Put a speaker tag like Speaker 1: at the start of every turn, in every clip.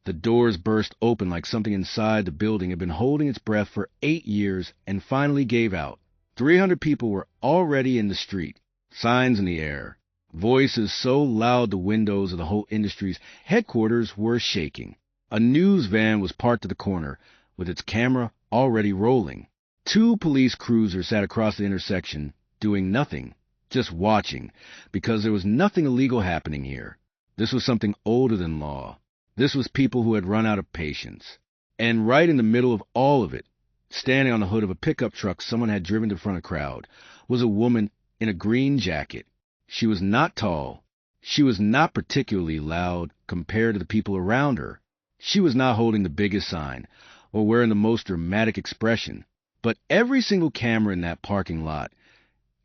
Speaker 1: The doors burst open like something inside the building had been holding its breath for 8 years and finally gave out. 300 people were already in the street, signs in the air, voices so loud the windows of the Holt Industries headquarters were shaking. A news van was parked at the corner, with its camera already rolling. 2 police cruisers sat across the intersection, doing nothing, just watching, because there was nothing illegal happening here. This was something older than law. This was people who had run out of patience. And right in the middle of all of it, standing on the hood of a pickup truck someone had driven to front of a crowd, was a woman in a green jacket. She was not tall. She was not particularly loud compared to the people around her. She was not holding the biggest sign or wearing the most dramatic expression. But every single camera in that parking lot,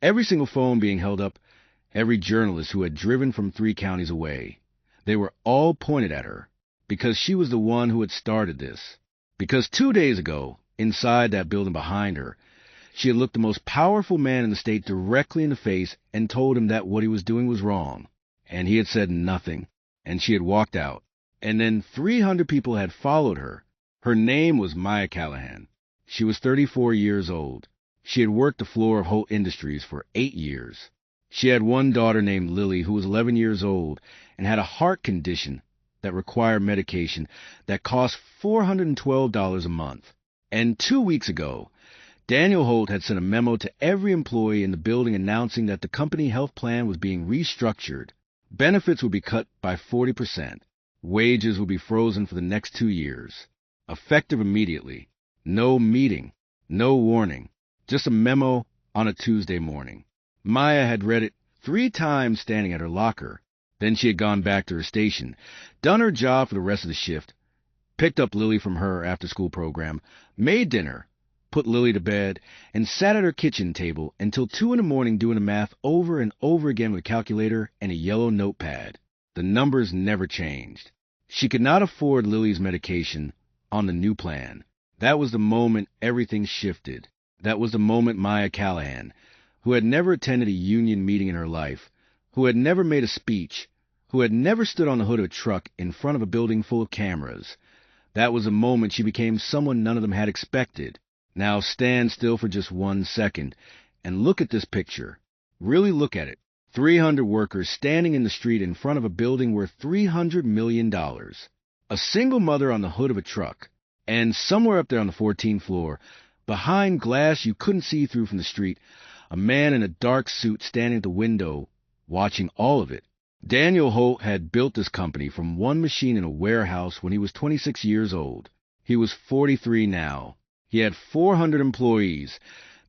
Speaker 1: every single phone being held up, every journalist who had driven from 3 counties away, they were all pointed at her, because she was the one who had started this. Because 2 days ago, inside that building behind her, she had looked the most powerful man in the state directly in the face and told him that what he was doing was wrong. And he had said nothing, and she had walked out. And then 300 people had followed her. Her name was Maya Callahan. She was 34 years old. She had worked the floor of Holt Industries for 8 years. She had one daughter named Lily who was 11 years old and had a heart condition that required medication that cost $412 a month. And 2 weeks ago, Daniel Holt had sent a memo to every employee in the building announcing that the company health plan was being restructured. Benefits would be cut by 40%. Wages would be frozen for the next 2 years. Effective immediately. No meeting. No warning. Just a memo on a Tuesday morning. Maya had read it 3 times standing at her locker. Then she had gone back to her station, done her job for the rest of the shift, picked up Lily from her after-school program, made dinner, put Lily to bed, and sat at her kitchen table until 2 in the morning doing the math over and over again with a calculator and a yellow notepad. The numbers never changed. She could not afford Lily's medication on the new plan. That was the moment everything shifted. That was the moment Maya Callahan, who had never attended a union meeting in her life, who had never made a speech, who had never stood on the hood of a truck in front of a building full of cameras, that was the moment she became someone none of them had expected. Now stand still for just 1 second and look at this picture. Really look at it. 300 workers standing in the street in front of a building worth $300 million. A single mother on the hood of a truck. And somewhere up there on the 14th floor, behind glass you couldn't see through from the street, a man in a dark suit standing at the window, watching all of it. Daniel Holt had built this company from one machine in a warehouse when he was 26 years old. He was 43 now. He had 400 employees,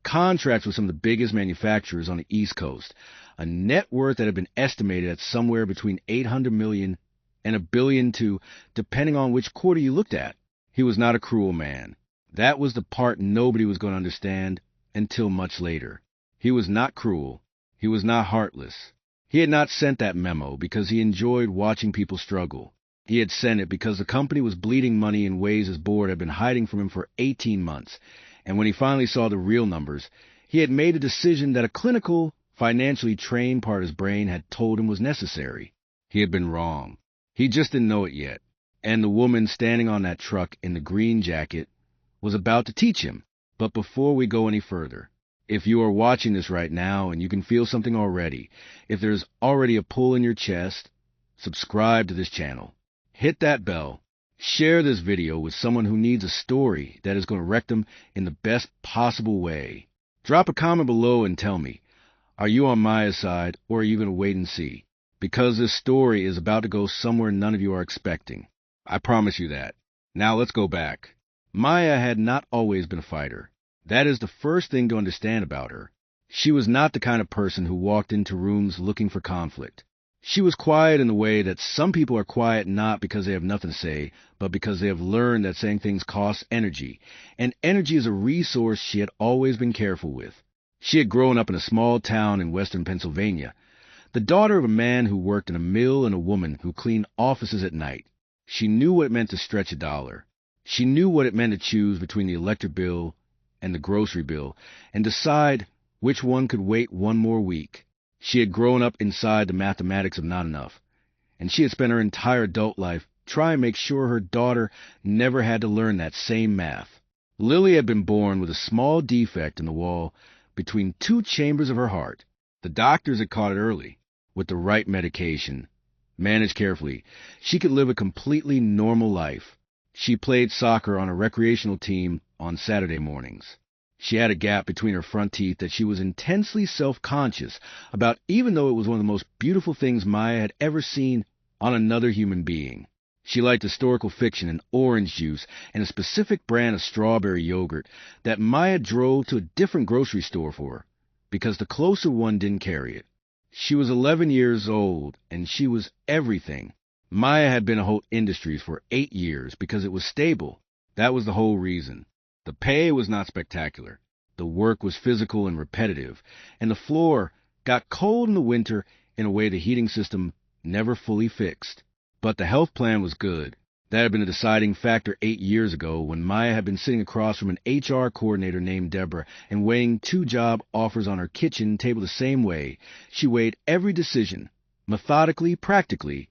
Speaker 1: contracts with some of the biggest manufacturers on the East Coast, a net worth that had been estimated at somewhere between $800 million and $1 billion too, depending on which quarter you looked at. He was not a cruel man. That was the part nobody was going to understand until much later. He was not cruel. He was not heartless. He had not sent that memo because he enjoyed watching people struggle. He had sent it because the company was bleeding money in ways his board had been hiding from him for 18 months. And when he finally saw the real numbers, he had made a decision that a clinical, financially trained part of his brain had told him was necessary. He had been wrong. He just didn't know it yet. And the woman standing on that truck in the green jacket was about to teach him. But before we go any further, if you are watching this right now and you can feel something already, if there's already a pull in your chest, subscribe to this channel. Hit that bell. Share this video with someone who needs a story that is going to wreck them in the best possible way. Drop a comment below and tell me, are you on Maya's side or are you going to wait and see? Because this story is about to go somewhere none of you are expecting. I promise you that. Now let's go back. Maya had not always been a fighter. That is the first thing to understand about her. She was not the kind of person who walked into rooms looking for conflict. She was quiet in the way that some people are quiet not because they have nothing to say, but because they have learned that saying things costs energy, and energy is a resource she had always been careful with. She had grown up in a small town in western Pennsylvania, the daughter of a man who worked in a mill and a woman who cleaned offices at night. She knew what it meant to stretch a dollar. She knew what it meant to choose between the electric bill and the grocery bill and decide which one could wait one more week. She had grown up inside the mathematics of not enough, and she had spent her entire adult life try and make sure her daughter never had to learn that same math. Lily had been born with a small defect in the wall between two chambers of her heart. The doctors had caught it early. With the right medication, managed carefully, she could live a completely normal life. She played soccer on a recreational team on Saturday mornings. She had a gap between her front teeth that she was intensely self-conscious about, even though it was one of the most beautiful things Maya had ever seen on another human being. She liked historical fiction and orange juice and a specific brand of strawberry yogurt that Maya drove to a different grocery store for, because the closer one didn't carry it. She was 11 years old, and she was everything. Maya had been at Holt Industries for 8 years because it was stable. That was the whole reason. The pay was not spectacular. The work was physical and repetitive, and the floor got cold in the winter in a way the heating system never fully fixed. But the health plan was good. That had been a deciding factor 8 years ago when Maya had been sitting across from an HR coordinator named Deborah and weighing 2 job offers on her kitchen table the same way. She weighed every decision, methodically, practically,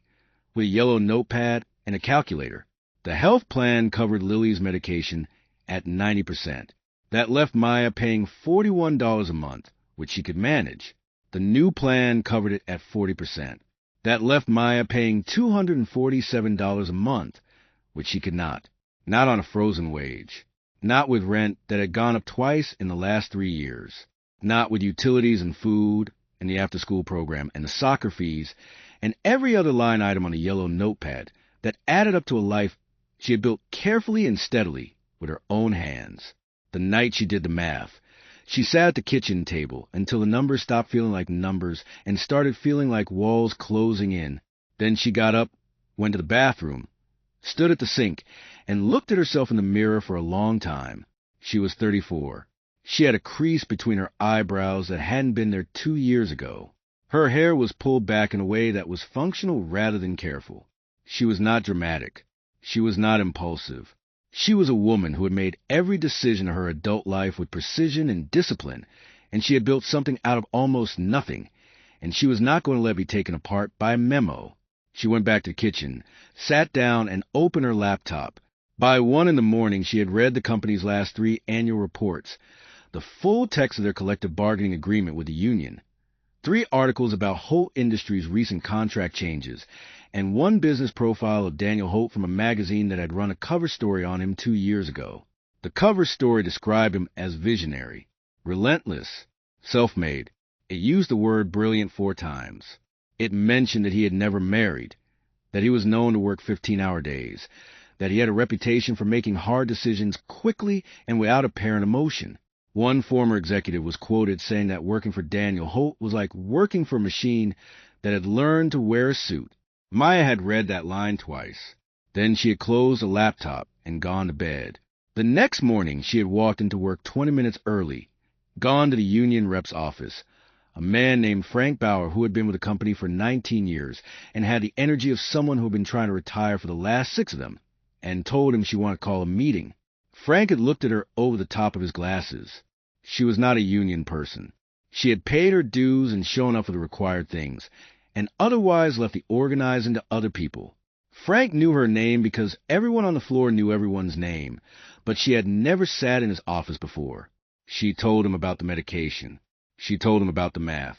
Speaker 1: with a yellow notepad and a calculator. The health plan covered Lily's medication at 90%. That left Maya paying $41 a month, which she could manage. The new plan covered it at 40%. That left Maya paying $247 a month, which she could not on a frozen wage, not with rent that had gone up twice in the last 3 years, not with utilities and food and the after-school program and the soccer fees and every other line item on the yellow notepad that added up to a life she had built carefully and steadily with her own hands. The night she did the math, she sat at the kitchen table until the numbers stopped feeling like numbers and started feeling like walls closing in. Then she got up, went to the bathroom, stood at the sink, and looked at herself in the mirror for a long time. She was 34. She had a crease between her eyebrows that hadn't been there 2 years ago. Her hair was pulled back in a way that was functional rather than careful. She was not dramatic. She was not impulsive. She was a woman who had made every decision of her adult life with precision and discipline, and she had built something out of almost nothing, and she was not going to let it be taken apart by a memo. She went back to the kitchen, sat down, and opened her laptop. By 1 a.m, she had read the company's last 3 annual reports, the full text of their collective bargaining agreement with the union, 3 articles about Holt Industries' recent contract changes, and 1 business profile of Daniel Holt from a magazine that had run a cover story on him 2 years ago. The cover story described him as visionary, relentless, self-made. It used the word brilliant 4 times. It mentioned that he had never married, that he was known to work 15-hour days, that he had a reputation for making hard decisions quickly and without apparent emotion. One former executive was quoted saying that working for Daniel Holt was like working for a machine that had learned to wear a suit. Maya had read that line twice. Then she had closed the laptop and gone to bed. The next morning, she had walked into work 20 minutes early, gone to the union rep's office. A man named Frank Bauer, who had been with the company for 19 years and had the energy of someone who had been trying to retire for the last 6 of them, and told him she wanted to call a meeting. Frank had looked at her over the top of his glasses. She was not a union person. She had paid her dues and shown up for the required things, and otherwise left the organizing to other people. Frank knew her name because everyone on the floor knew everyone's name, but she had never sat in his office before. She told him about the medication. She told him about the math.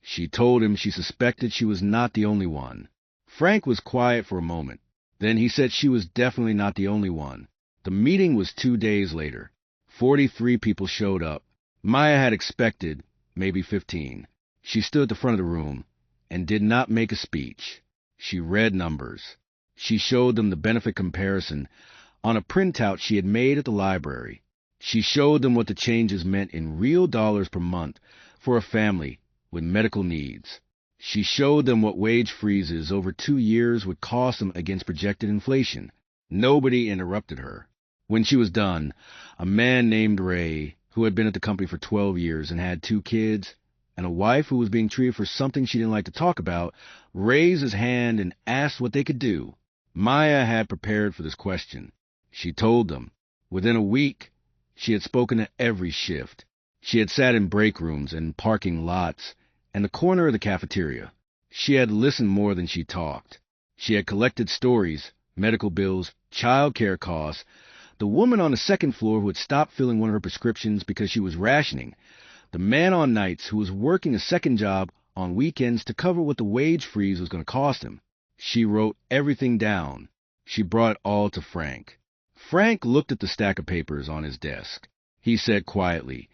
Speaker 1: She told him she suspected she was not the only one. Frank was quiet for a moment. Then he said she was definitely not the only one. The meeting was 2 days later. 43 people showed up. Maya had expected maybe 15. She stood at the front of the room and did not make a speech. She read numbers. She showed them the benefit comparison on a printout she had made at the library. She showed them what the changes meant in real dollars per month for a family with medical needs. She showed them what wage freezes over 2 years would cost them against projected inflation. Nobody interrupted her. When she was done, a man named Ray, who had been at the company for 12 years and had 2 kids, and a wife who was being treated for something she didn't like to talk about, raised his hand and asked what they could do. Maya had prepared for this question. She told them. Within a week, she had spoken at every shift. She had sat in break rooms and parking lots and the corner of the cafeteria. She had listened more than she talked. She had collected stories, medical bills, child care costs, the woman on the second floor who had stopped filling one of her prescriptions because she was rationing, the man on nights who was working a second job on weekends to cover what the wage freeze was going to cost him. She wrote everything down. She brought it all to Frank. Frank looked at the stack of papers on his desk. He said quietly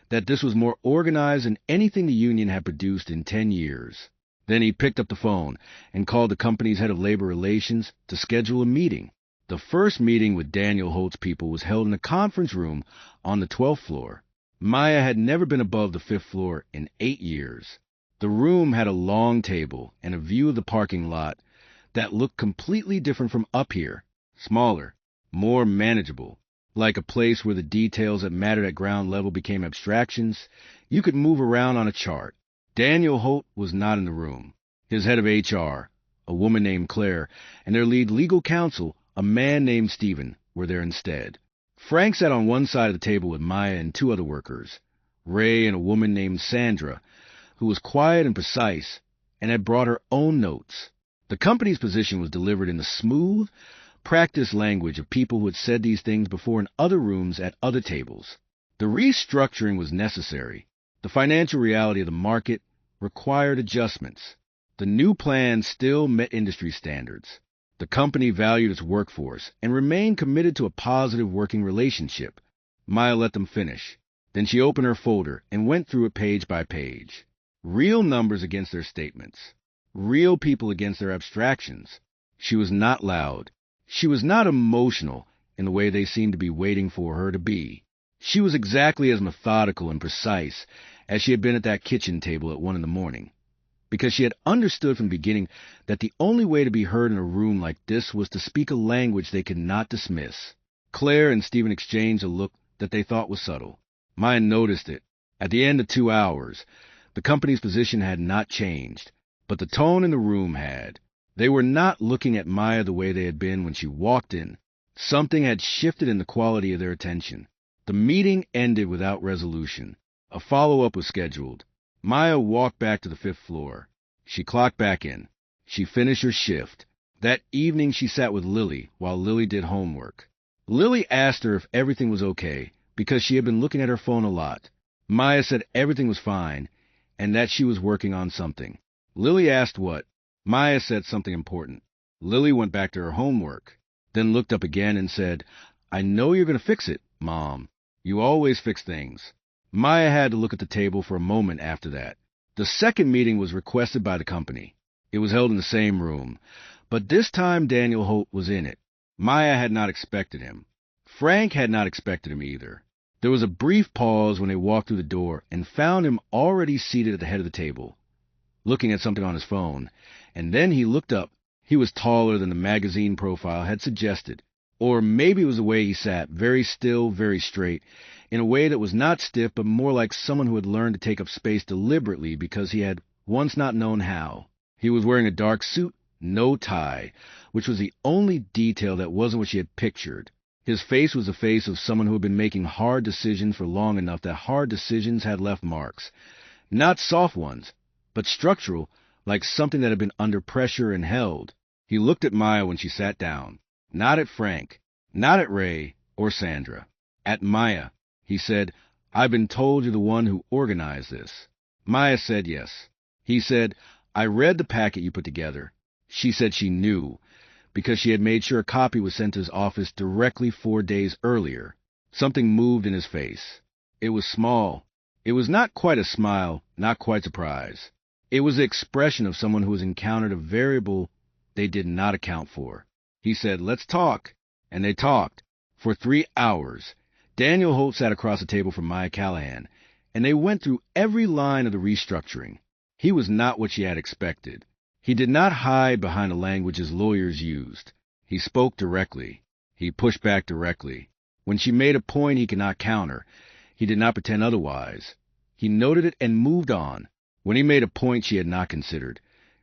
Speaker 1: that this was more organized than anything the union had produced in 10 years. Then he picked up the phone and called the company's head of labor relations to schedule a meeting. The first meeting with Daniel Holt's people was held in a conference room on the 12th floor. Maya had never been above the 5th floor in 8 years. The room had a long table and a view of the parking lot that looked completely different from up here, smaller, more manageable, like a place where the details that mattered at ground level became abstractions you could move around on a chart. Daniel Holt was not in the room. His head of HR, a woman named Claire, and their lead legal counsel, a man named Stephen, were there instead. Frank sat on one side of the table with Maya and 2 other workers, Ray and a woman named Sandra, who was quiet and precise and had brought her own notes. The company's position was delivered in the smooth, practiced language of people who had said these things before in other rooms at other tables. The restructuring was necessary. The financial reality of the market required adjustments. The new plan still met industry standards. The company valued its workforce and remained committed to a positive working relationship. Maya let them finish. Then she opened her folder and went through it page by page. Real numbers against their statements. Real people against their abstractions. She was not loud. She was not emotional in the way they seemed to be waiting for her to be. She was exactly as methodical and precise as she had been at that kitchen table at 1 a.m, because she had understood from the beginning that the only way to be heard in a room like this was to speak a language they could not dismiss. Claire and Stephen exchanged a look that they thought was subtle. Maya noticed it. At the end of 2 hours, the company's position had not changed, but the tone in the room had. They were not looking at Maya the way they had been when she walked in. Something had shifted in the quality of their attention. The meeting ended without resolution. A follow-up was scheduled. Maya walked back to the 5th floor. She clocked back in. She finished her shift. That evening she sat with Lily while Lily did homework. Lily asked her if everything was okay because she had been looking at her phone a lot. Maya said everything was fine and that she was working on something. Lily asked what. Maya said something important. Lily went back to her homework, then looked up again and said, "I know you're going to fix it, Mom. You always fix things." Maya had to look at the table for a moment after that. The second meeting was requested by the company. It was held in the same room, but this time Daniel Holt was in it. Maya had not expected him. Frank had not expected him either. There was a brief pause when they walked through the door and found him already seated at the head of the table, looking at something on his phone, and then he looked up. He was taller than the magazine profile had suggested, or maybe it was the way he sat, very still, very straight, in a way that was not stiff but more like someone who had learned to take up space deliberately because he had once not known how. He was wearing a dark suit, no tie, which was the only detail that wasn't what she had pictured. His face was the face of someone who had been making hard decisions for long enough that hard decisions had left marks. Not soft ones, but structural, like something that had been under pressure and held. He looked at Maya when she sat down. Not at Frank, not at Ray or Sandra. At Maya. He said, "I've been told you're the one who organized this." Maya said yes. He said, "I read the packet you put together." She said she knew, because she had made sure a copy was sent to his office directly 4 days earlier. Something moved in his face. It was small. It was not quite a smile, not quite surprise. It was the expression of someone who has encountered a variable they did not account for. He said, "Let's talk." And they talked. For 3 hours. Daniel Holt sat across the table from Maya Callahan, and they went through every line of the restructuring. He was not what she had expected. He did not hide behind the language his lawyers used. He spoke directly. He pushed back directly. When she made a point he could not counter, he did not pretend otherwise. He noted it and moved on. When he made a point she had not considered,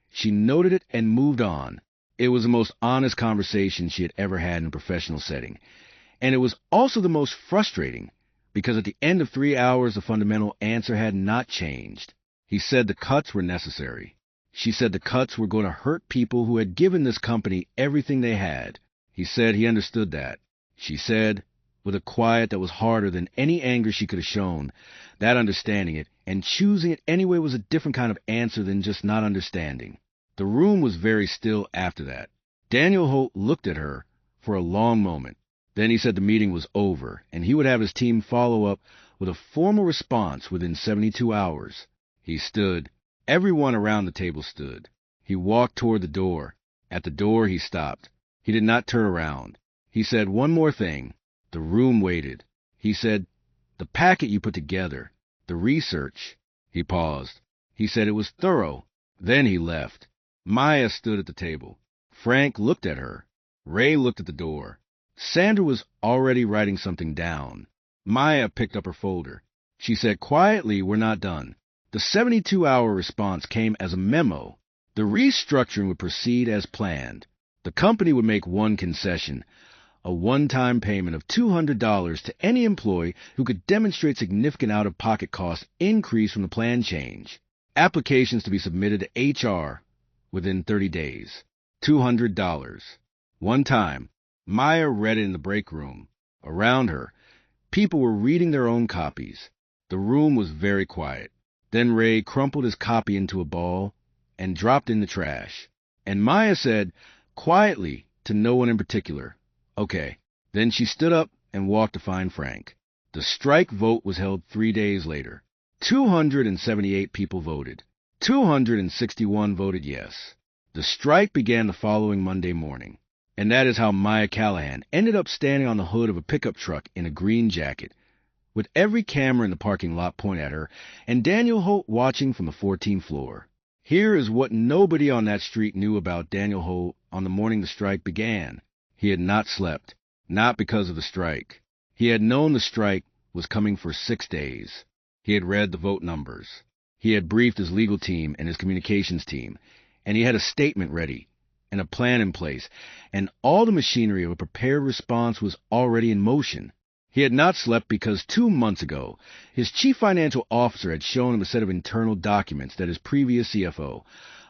Speaker 1: she noted it and moved on. It was the most honest conversation she had ever had in a professional setting. And it was also the most frustrating, because at the end of 3 hours the fundamental answer had not changed. He said the cuts were necessary. She said the cuts were going to hurt people who had given this company everything they had. He said he understood that. She said, with a quiet that was harder than any anger she could have shown, that understanding it and choosing it anyway was a different kind of answer than just not understanding. The room was very still after that. Daniel Holt looked at her for a long moment. Then he said the meeting was over, and he would have his team follow up with a formal response within 72 hours. He stood. Everyone around the table stood. He walked toward the door. At the door, he stopped. He did not turn around. He said one more thing. The room waited. He said, "The packet you put together, the research." He paused. He said it was thorough. Then he left. Maya stood at the table. Frank looked at her. Ray looked at the door. Sandra was already writing something down. Maya picked up her folder. She said quietly, "We're not done." The 72-hour response came as a memo. The restructuring would proceed as planned. The company would make one concession, a one-time payment of $200 to any employee who could demonstrate significant out-of-pocket cost increase from the plan change. Applications to be submitted to HR within 30 days. $200. One time, Maya read it in the break room. Around her, people were reading their own copies. The room was very quiet. Then Ray crumpled his copy into a ball and dropped in the trash. And Maya said, quietly, to no one in particular, "Okay." Then she stood up and walked to find Frank. The strike vote was held 3 days later. 278 people voted. 261 voted yes. The strike began the following Monday morning. And that is how Maya Callahan ended up standing on the hood of a pickup truck in a green jacket, with every camera in the parking lot pointed at her, and Daniel Holt watching from the 14th floor. Here is what nobody on that street knew about Daniel Holt on the morning the strike began. He had not slept, not because of the strike. He had known the strike was coming for 6 days. He had read the vote numbers. He had briefed his legal team and his communications team, and he had a statement ready and a plan in place, and all the machinery of a prepared response was already in motion. He had not slept because 2 months ago, his chief financial officer had shown him a set of internal documents that his previous CFO,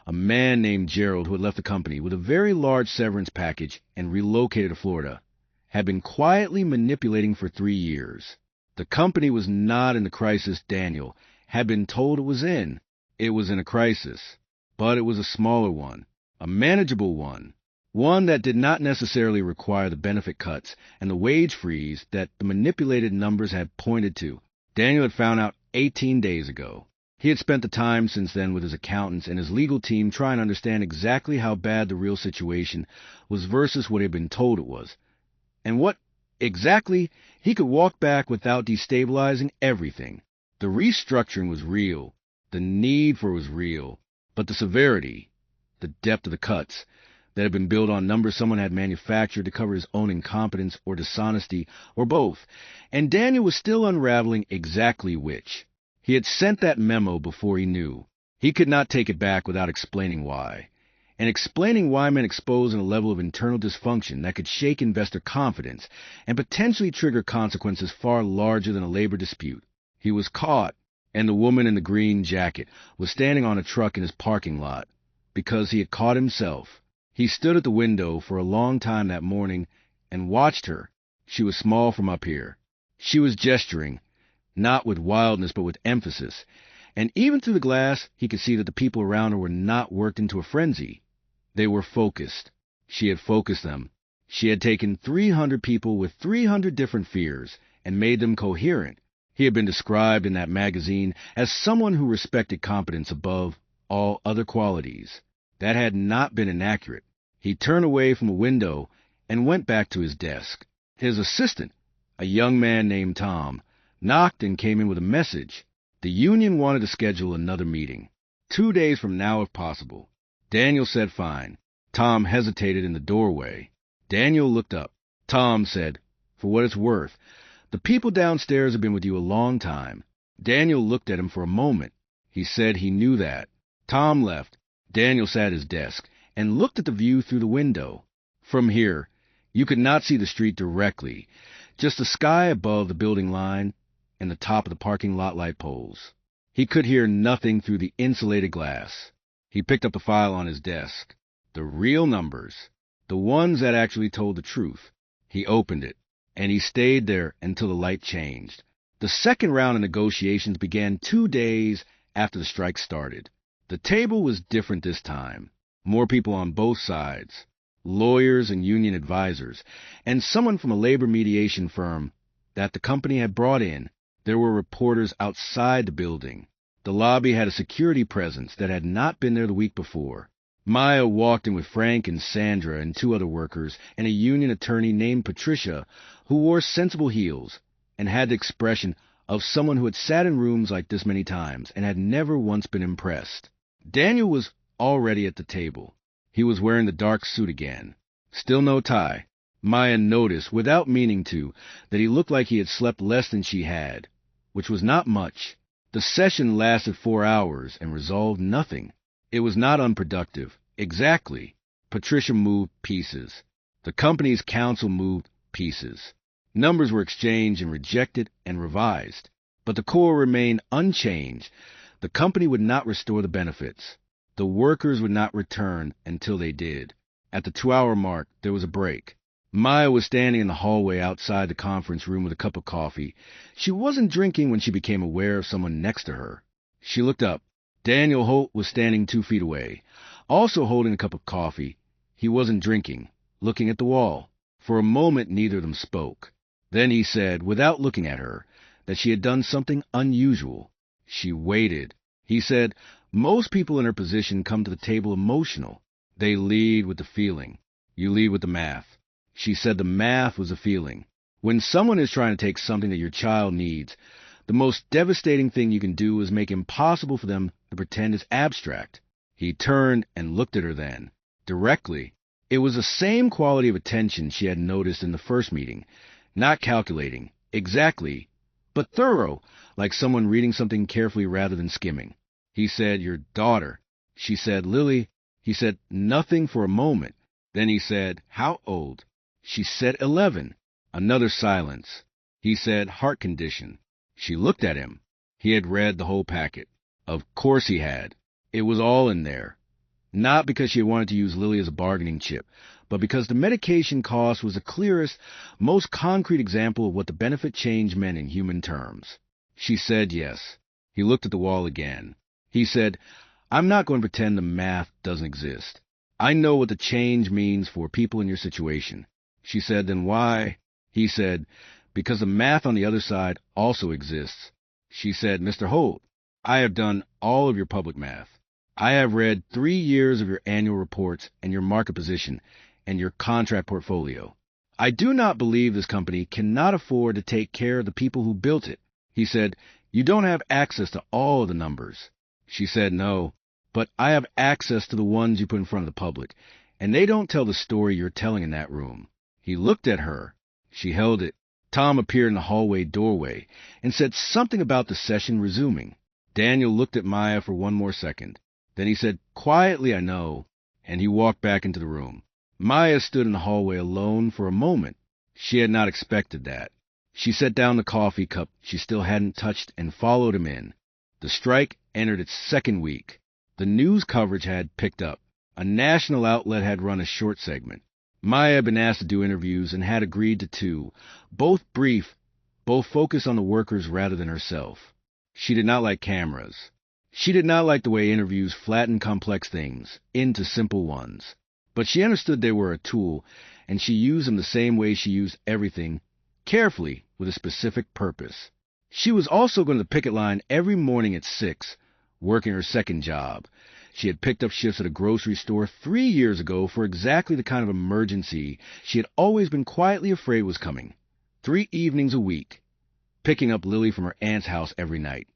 Speaker 1: a man named Gerald who had left the company with a very large severance package and relocated to Florida, had been quietly manipulating for 3 years. The company was not in the crisis Daniel had been told it was in. It was in a crisis, but it was a smaller one, a manageable one that did not necessarily require the benefit cuts and the wage freeze that the manipulated numbers had pointed to. Daniel had found out 18 days ago. He had spent the time since then with his accountants and his legal team trying to understand exactly how bad the real situation was versus what he had been told it was. And what exactly he could walk back without destabilizing everything. The restructuring was real. The need for it was real. But the severity, the depth of the cuts that had been built on numbers someone had manufactured to cover his own incompetence or dishonesty or both, and Daniel was still unraveling exactly which. He had sent that memo before he knew. He could not take it back without explaining why. And explaining why meant exposing a level of internal dysfunction that could shake investor confidence and potentially trigger consequences far larger than a labor dispute. He was caught, and the woman in the green jacket was standing on a truck in his parking lot because he had caught himself. He stood at the window for a long time that morning and watched her. She was small from up here. She was gesturing, not with wildness but with emphasis, and even through the glass he could see that the people around her were not worked into a frenzy. They were focused. She had focused them. She had taken 300 people with 300 different fears and made them coherent. He had been described in that magazine as someone who respected competence above all other qualities. That had not been inaccurate. He turned away from a window and went back to his desk. His assistant, a young man named Tom, knocked and came in with a message. The union wanted to schedule another meeting, 2 days from now if possible. Daniel said fine. Tom hesitated in the doorway. Daniel looked up. Tom said, "For what it's worth, the people downstairs have been with you a long time." Daniel looked at him for a moment. He said he knew that. Tom left. Daniel sat at his desk and looked at the view through the window. From here, you could not see the street directly, just the sky above the building line and the top of the parking lot light poles. He could hear nothing through the insulated glass. He picked up the file on his desk. The real numbers. the ones that actually told the truth. He opened it, and he stayed there until the light changed. The second round of negotiations began 2 days after the strike started. The table was different this time. More people on both sides, lawyers and union advisors, and someone from a labor mediation firm that the company had brought in. There were reporters outside the building. The lobby had a security presence that had not been there the week before. Maya walked in with Frank and Sandra and 2 other workers and a union attorney named Patricia, who wore sensible heels and had the expression of someone who had sat in rooms like this many times and had never once been impressed. Daniel was already at the table. He was wearing the dark suit again. Still no tie. Maya noticed, without meaning to, that he looked like he had slept less than she had, which was not much. The session lasted 4 hours and resolved nothing. It was not unproductive. Exactly. Patricia moved pieces. The company's counsel moved pieces. Numbers were exchanged and rejected and revised. But the core remained unchanged. The company would not restore the benefits. The workers would not return until they did. At the 2-hour mark, there was a break. Maya was standing in the hallway outside the conference room with a cup of coffee. She wasn't drinking when she became aware of someone next to her. She looked up. Daniel Holt was standing 2 feet away, also holding a cup of coffee. He wasn't drinking, looking at the wall. For a moment, neither of them spoke. Then he said, without looking at her, that she had done something unusual. She waited. He said, most people in her position come to the table emotional. They lead with the feeling. You lead with the math. She said the math was a feeling. When someone is trying to take something that your child needs, the most devastating thing you can do is make it impossible for them to pretend it's abstract. He turned and looked at her then, directly. It was the same quality of attention she had noticed in the first meeting, not calculating, exactly, but thorough, like someone reading something carefully rather than skimming. He said, your daughter. She said, Lily. He said, nothing for a moment. Then he said, how old? She said, 11. Another silence. He said, heart condition. She looked at him. He had read the whole packet. Of course he had. It was all in there. Not because she wanted to use Lily as a bargaining chip, but because the medication cost was the clearest, most concrete example of what the benefit change meant in human terms. She said yes. He looked at the wall again. He said, I'm not going to pretend the math doesn't exist. I know what the change means for people in your situation. She said, then why? He said, because the math on the other side also exists. She said, Mr. Holt, I have done all of your public math. I have read 3 years of your annual reports and your market position and your contract portfolio. I do not believe this company cannot afford to take care of the people who built it. He said, you don't have access to all of the numbers. She said, no, but I have access to the ones you put in front of the public, and they don't tell the story you're telling in that room. He looked at her. She held it. Tom appeared in the hallway doorway and said something about the session resuming. Daniel looked at Maya for 1 more second. Then he said, quietly, I know, and he walked back into the room. Maya stood in the hallway alone for a moment. She had not expected that. She set down the coffee cup she still hadn't touched and followed him in. The strike entered its 2nd week. The news coverage had picked up. A national outlet had run a short segment. Maya had been asked to do interviews and had agreed to 2, both brief, both focused on the workers rather than herself. She did not like cameras. She did not like the way interviews flattened complex things into simple ones. But she understood they were a tool, and she used them the same way she used everything, carefully, with a specific purpose. She was also going to the picket line every morning at 6, working her 2nd job. She had picked up shifts at a grocery store 3 years ago for exactly the kind of emergency she had always been quietly afraid was coming. 3 evenings a week, picking up Lily from her aunt's house every night,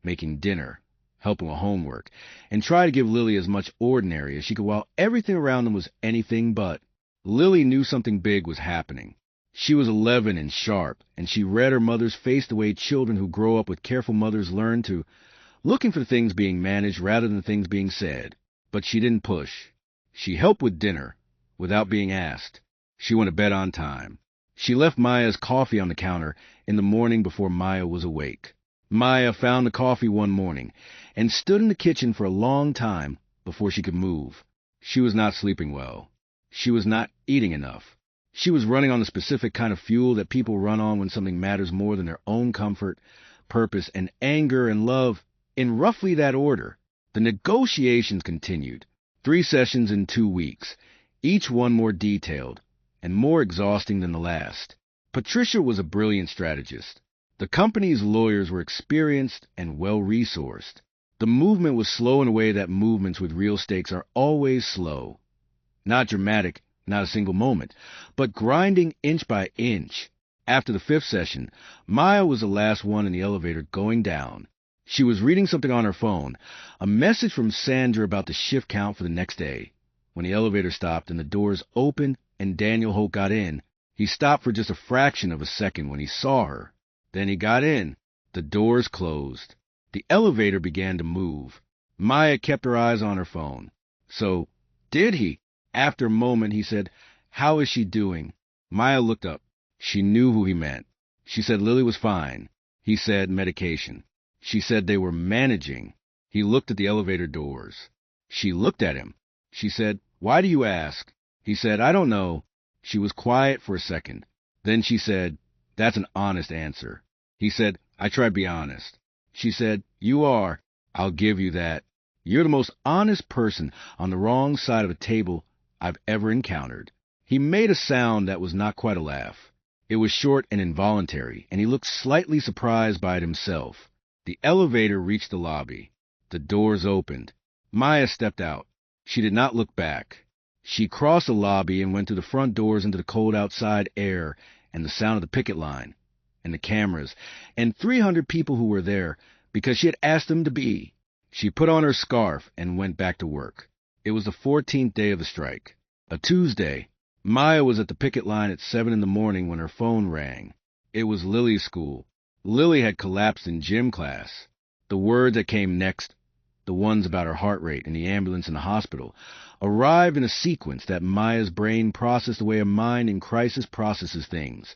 Speaker 1: making dinner, helping with homework, and try to give Lily as much ordinary as she could while everything around them was anything but. Lily knew something big was happening. She was 11 and sharp, and she read her mother's face the way children who grow up with careful mothers learn to, looking for things being managed rather than things being said. But she didn't push. She helped with dinner, without being asked. She went to bed on time. She left Maya's coffee on the counter in the morning before Maya was awake. Maya found the coffee one morning and stood in the kitchen for a long time before she could move. She was not sleeping well. She was not eating enough. She was running on the specific kind of fuel that people run on when something matters more than their own comfort, purpose, and anger and love, in roughly that order. The negotiations continued. 3 sessions in 2 weeks, each one more detailed and more exhausting than the last. Patricia was a brilliant strategist. The company's lawyers were experienced and well-resourced. The movement was slow in a way that movements with real stakes are always slow. Not dramatic, not a single moment, but grinding inch by inch. After the 5th session, Maya was the last one in the elevator going down. She was reading something on her phone, a message from Sandra about the shift count for the next day. When the elevator stopped and the doors opened and Daniel Holt got in, he stopped for just a fraction of a second when he saw her. Then he got in. The doors closed. The elevator began to move. Maya kept her eyes on her phone. So, did he? After a moment, he said, "How is she doing?" Maya looked up. She knew who he meant. She said Lily was fine. He said medication. She said they were managing. He looked at the elevator doors. She looked at him. She said, "Why do you ask?" He said, "I don't know." She was quiet for a second. Then she said, "That's an honest answer." He said, "I try to be honest." She said, "You are. I'll give you that. You're the most honest person on the wrong side of a table I've ever encountered." He made a sound that was not quite a laugh. It was short and involuntary, and he looked slightly surprised by it himself. The elevator reached the lobby. The doors opened. Maya stepped out. She did not look back. She crossed the lobby and went through the front doors into the cold outside air and the sound of the picket line and the cameras and 300 people who were there because she had asked them to be. She put on her scarf and went back to work. It was the 14th day of the strike, a Tuesday. Maya was at the picket line at 7 in the morning when her phone rang. It was Lily's school. Lily had collapsed in gym class. The words that came next, the ones about her heart rate and the ambulance in the hospital, arrived in a sequence that Maya's brain processed the way a mind in crisis processes things,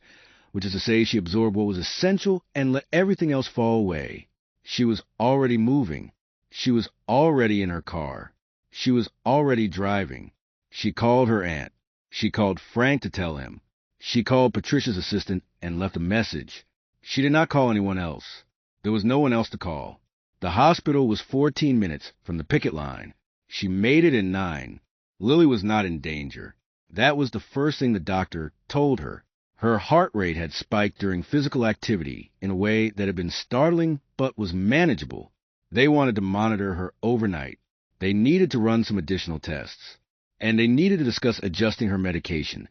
Speaker 1: which is to say she absorbed what was essential and let everything else fall away. She was already moving. She was already in her car. She was already driving. She called her aunt. She called Frank to tell him. She called Patricia's assistant and left a message. She did not call anyone else. There was no one else to call. The hospital was 14 minutes from the picket line. She made it in 9. Lily was not in danger. That was the first thing the doctor told her. Her heart rate had spiked during physical activity in a way that had been startling but was manageable. They wanted to monitor her overnight. They needed to run some additional tests. And they needed to discuss adjusting her medication,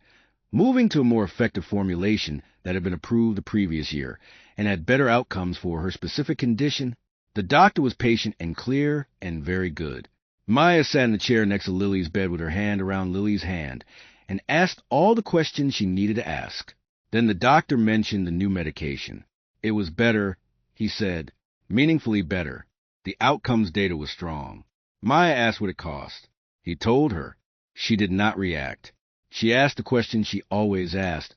Speaker 1: moving to a more effective formulation that had been approved the previous year and had better outcomes for her specific condition. The doctor was patient and clear and very good. Maya sat in the chair next to Lily's bed with her hand around Lily's hand and asked all the questions she needed to ask. Then the doctor mentioned the new medication. It was better, he said, meaningfully better. The outcomes data was strong. Maya asked what it cost. He told her. She did not react. She asked the question she always asked.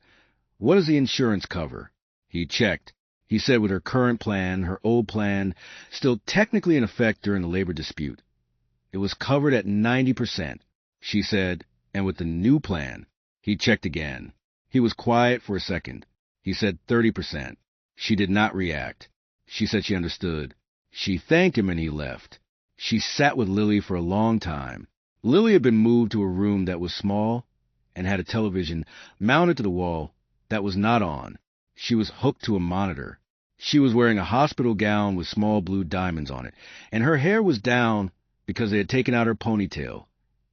Speaker 1: What does the insurance cover? He checked. He said with her current plan, her old plan, still technically in effect during the labor dispute, it was covered at 90%. She said, and with the new plan, he checked again. He was quiet for a second. He said 30%. She did not react. She said she understood. She thanked him and he left. She sat with Lily for a long time. Lily had been moved to a room that was small and had a television mounted to the wall that was not on. She was hooked to a monitor. She was wearing a hospital gown with small blue diamonds on it, and her hair was down because they had taken out her ponytail,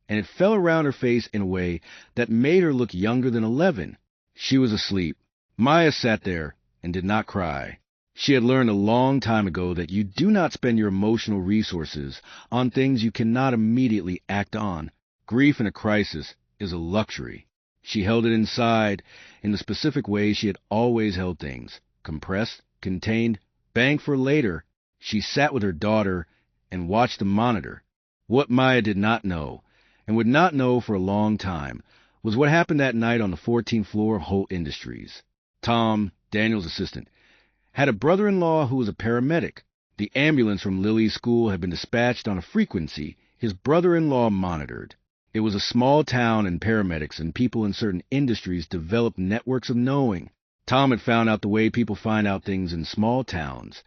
Speaker 1: and it fell around her face in a way that made her look younger than 11. She was asleep. Maya sat there and did not cry. She had learned a long time ago that you do not spend your emotional resources on things you cannot immediately act on. Grief in a crisis is a luxury. She held it inside in the specific way she had always held things, compressed, contained, banked for later. She sat with her daughter and watched the monitor. What Maya did not know, and would not know for a long time, was what happened that night on the 14th floor of Holt Industries. Tom, Daniel's assistant, had a brother-in-law who was a paramedic. The ambulance from Lily's school had been dispatched on a frequency his brother-in-law monitored. It was a small town, and paramedics and people in certain industries developed networks of knowing. Tom had found out the way people find out things in small towns,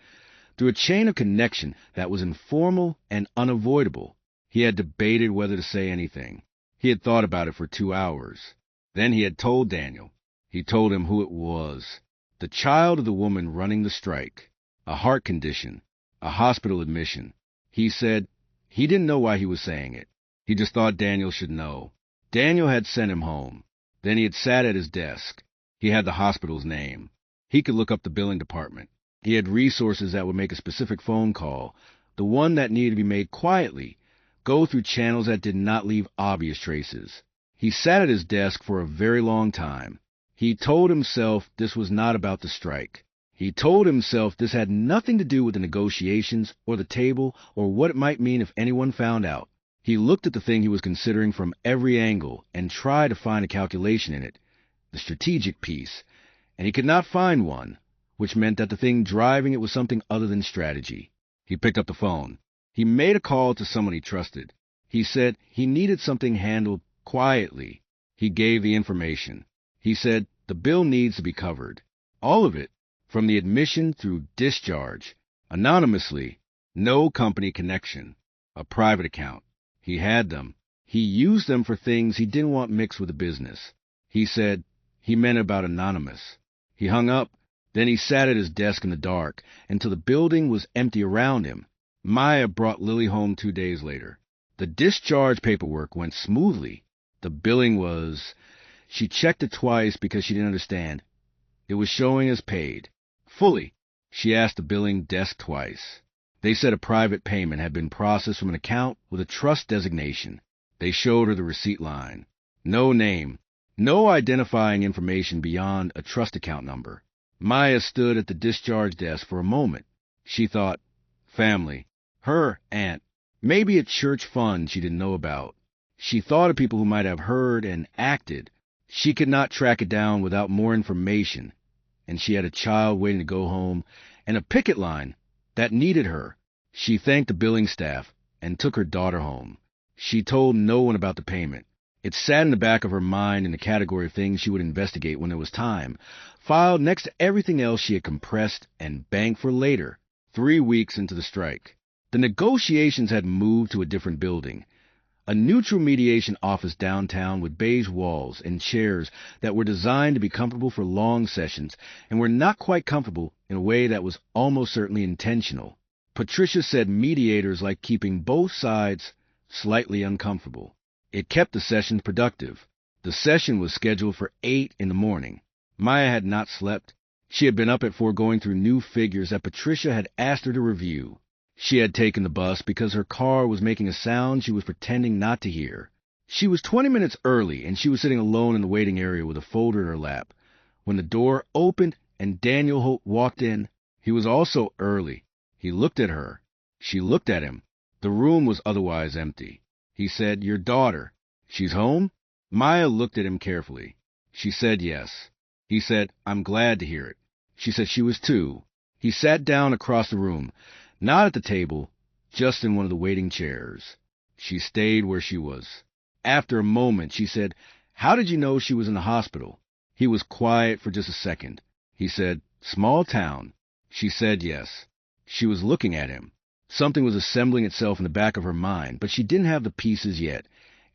Speaker 1: through a chain of connection that was informal and unavoidable. He had debated whether to say anything. He had thought about it for 2 hours. Then he had told Daniel. He told him who it was. The child of the woman running the strike. A heart condition. A hospital admission. He said he didn't know why he was saying it. He just thought Daniel should know. Daniel had sent him home. Then he had sat at his desk. He had the hospital's name. He could look up the billing department. He had resources that would make a specific phone call, the one that needed to be made quietly, go through channels that did not leave obvious traces. He sat at his desk for a very long time. He told himself this was not about the strike. He told himself this had nothing to do with the negotiations or the table or what it might mean if anyone found out. He looked at the thing he was considering from every angle and tried to find a calculation in it, the strategic piece, and he could not find one, which meant that the thing driving it was something other than strategy. He picked up the phone. He made a call to someone he trusted. He said he needed something handled quietly. He gave the information. He said the bill needs to be covered. All of it, from the admission through discharge, anonymously, no company connection, a private account. He had them. He used them for things he didn't want mixed with the business. He said he meant about anonymous. He hung up. Then he sat at his desk in the dark until the building was empty around him. Maya brought Lily home 2 days later. The discharge paperwork went smoothly. The billing was... She checked it twice because she didn't understand. It was showing as paid. Fully. She asked the billing desk twice. They said a private payment had been processed from an account with a trust designation. They showed her the receipt line. No name. No identifying information beyond a trust account number. Maya stood at the discharge desk for a moment. She thought, family, her aunt, maybe a church fund she didn't know about. She thought of people who might have heard and acted. She could not track it down without more information. And she had a child waiting to go home and a picket line that needed her. She thanked the billing staff and took her daughter home. She told no one about the payment. It sat in the back of her mind in the category of things she would investigate when there was time, filed next to everything else she had compressed and banked for later, 3 weeks into the strike. The negotiations had moved to a different building, a neutral mediation office downtown with beige walls and chairs that were designed to be comfortable for long sessions and were not quite comfortable in a way that was almost certainly intentional. Patricia said mediators like keeping both sides slightly uncomfortable. It kept the sessions productive. The session was scheduled for 8 in the morning. Maya had not slept. She had been up at 4 going through new figures that Patricia had asked her to review. She had taken the bus because her car was making a sound she was pretending not to hear. She was 20 minutes early, and she was sitting alone in the waiting area with a folder in her lap. When the door opened and Daniel Holt walked in, he was also early. He looked at her. She looked at him. The room was otherwise empty. He said, "Your daughter. She's home?" Maya looked at him carefully. She said yes. He said, "I'm glad to hear it." She said she was too. He sat down across the room, not at the table, just in one of the waiting chairs. She stayed where she was. After a moment, she said, "How did you know she was in the hospital?" He was quiet for just a second. He said, "Small town." She said yes. She was looking at him. Something was assembling itself in the back of her mind, but she didn't have the pieces yet,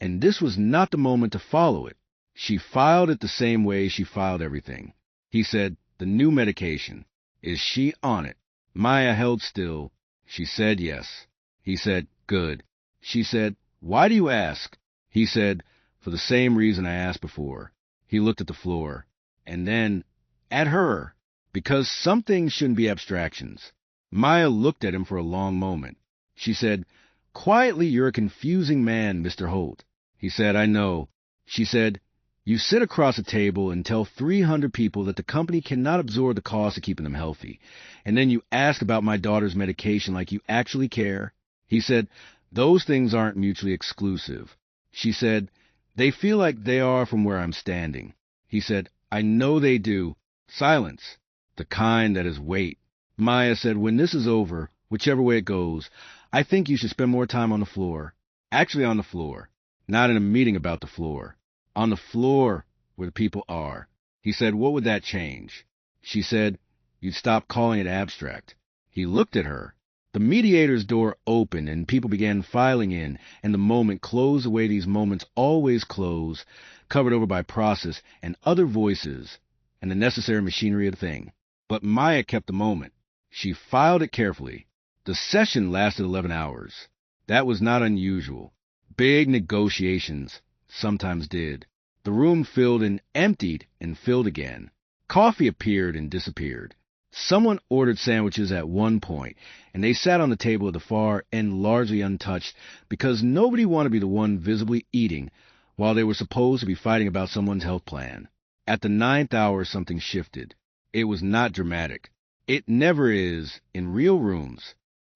Speaker 1: and this was not the moment to follow it. She filed it the same way she filed everything. He said, "The new medication. Is she on it?" Maya held still. She said yes. He said, "Good." She said, "Why do you ask?" He said, "For the same reason I asked before." He looked at the floor, and then at her, because some things shouldn't be abstractions. Maya looked at him for a long moment. She said, "Quietly, you're a confusing man, Mr. Holt." He said, "I know." She said, "You sit across a table and tell 300 people that the company cannot absorb the cost of keeping them healthy, and then you ask about my daughter's medication like you actually care." He said, "Those things aren't mutually exclusive." She said, "They feel like they are from where I'm standing." He said, "I know they do." Silence. The kind that is weight. Maya said, "When this is over, whichever way it goes, I think you should spend more time on the floor. Actually on the floor. Not in a meeting about the floor. On the floor where the people are. He said, what would that change? She said, you'd stop calling it abstract. He looked at her. The mediator's door opened and people began filing in, and the moment closed the way these moments always close, covered over by process and other voices and the necessary machinery of the thing. But Maya kept the moment. She filed it carefully. The session lasted 11 hours. That was not unusual. Big negotiations sometimes did. The room filled and emptied and filled again. Coffee appeared and disappeared. Someone ordered sandwiches at one point, and they sat on the table at the far end largely untouched because nobody wanted to be the one visibly eating while they were supposed to be fighting about someone's health plan. At the 9th hour, something shifted. It was not dramatic. It never is in real rooms.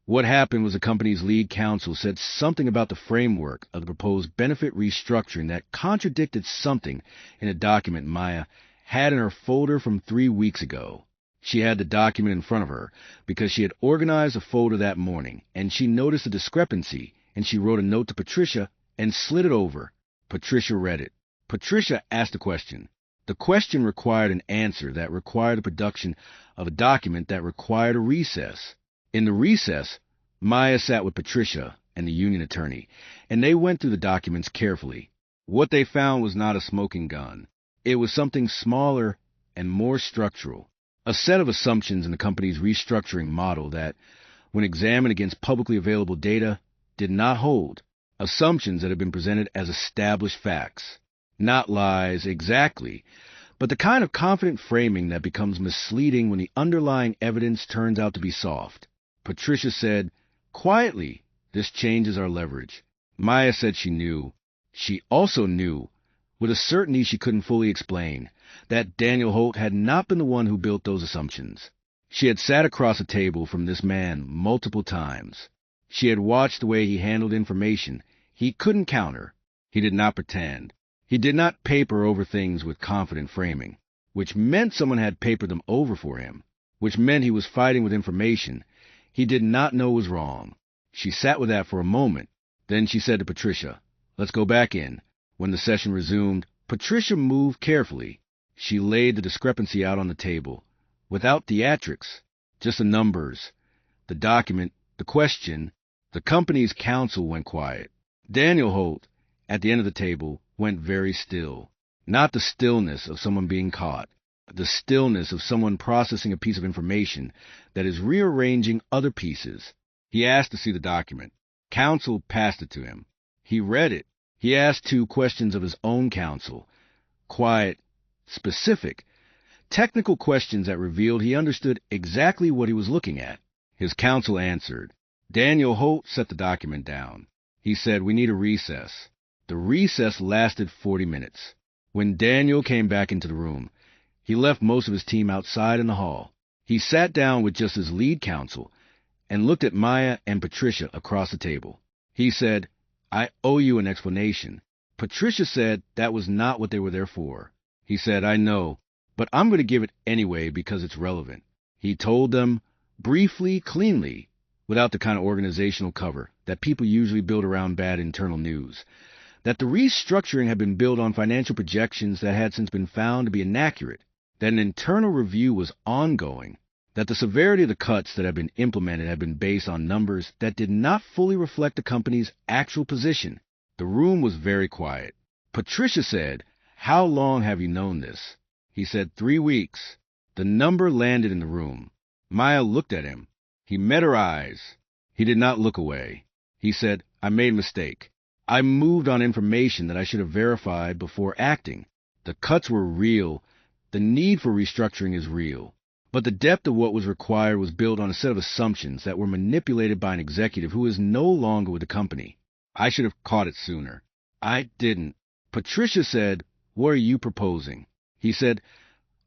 Speaker 1: What happened was the company's lead counsel said something about the framework of the proposed benefit restructuring that contradicted something in a document Maya had in her folder from 3 weeks ago. She had the document in front of her because she had organized a folder that morning, and she noticed a discrepancy, and she wrote a note to Patricia and slid it over. Patricia read it. Patricia asked a question. The question required an answer that required the production of a document that required a recess. In the recess, Maya sat with Patricia and the union attorney, and they went through the documents carefully. What they found was not a smoking gun. It was something smaller and more structural. A set of assumptions in the company's restructuring model that, when examined against publicly available data, did not hold. Assumptions that had been presented as established facts. Not lies exactly, but the kind of confident framing that becomes misleading when the underlying evidence turns out to be soft. Patricia said, quietly, this changes our leverage. Maya said she knew. She also knew, with a certainty she couldn't fully explain, that Daniel Holt had not been the one who built those assumptions. She had sat across a table from this man multiple times. She had watched the way he handled information. He couldn't counter. He did not pretend. He did not paper over things with confident framing, which meant someone had papered them over for him, which meant he was fighting with information he did not know was wrong. She sat with that for a moment. Then she said to Patricia, let's go back in. When the session resumed, Patricia moved carefully. She laid the discrepancy out on the table, without theatrics, just the numbers, the document, the question. The company's counsel went quiet. Daniel Holt, at the end of the table, went very still. Not the stillness of someone being caught, the stillness of someone processing a piece of information that is rearranging other pieces. He asked to see the document. Counsel passed it to him. He read it. He asked 2 questions of his own counsel. Quiet, specific, technical questions that revealed he understood exactly what he was looking at. His counsel answered. Daniel Holt set the document down. He said, we need a recess. The recess lasted 40 minutes. When Daniel came back into the room, he left most of his team outside in the hall. He sat down with just his lead counsel and looked at Maya and Patricia across the table. He said, I owe you an explanation. Patricia said that was not what they were there for. He said, I know, but I'm going to give it anyway because it's relevant. He told them, briefly, cleanly, without the kind of organizational cover that people usually build around bad internal news, that the restructuring had been built on financial projections that had since been found to be inaccurate, that an internal review was ongoing, that the severity of the cuts that had been implemented had been based on numbers that did not fully reflect the company's actual position. The room was very quiet. Patricia said, how long have you known this? He said, 3 weeks. The number landed in the room. Maya looked at him. He met her eyes. He did not look away. He said, I made a mistake. I moved on information that I should have verified before acting. The cuts were real. The need for restructuring is real. But the depth of what was required was built on a set of assumptions that were manipulated by an executive who is no longer with the company. I should have caught it sooner. I didn't. Patricia said, what are you proposing? He said,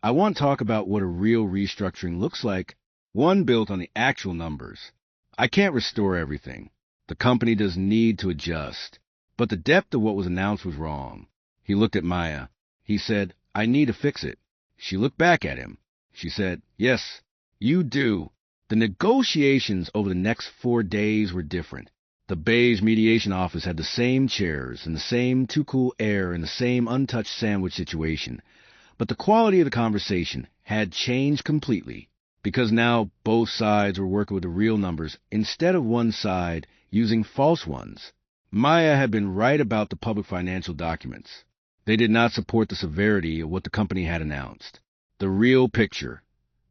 Speaker 1: I want to talk about what a real restructuring looks like, one built on the actual numbers. I can't restore everything. The company does need to adjust. But the depth of what was announced was wrong. He looked at Maya. He said, I need to fix it. She looked back at him. She said, yes, you do. The negotiations over the next 4 days were different. The beige mediation office had the same chairs and the same too-cool air and the same untouched sandwich situation. But the quality of the conversation had changed completely, because now both sides were working with the real numbers instead of one side using false ones. Maya had been right about the public financial documents. They did not support the severity of what the company had announced. The real picture,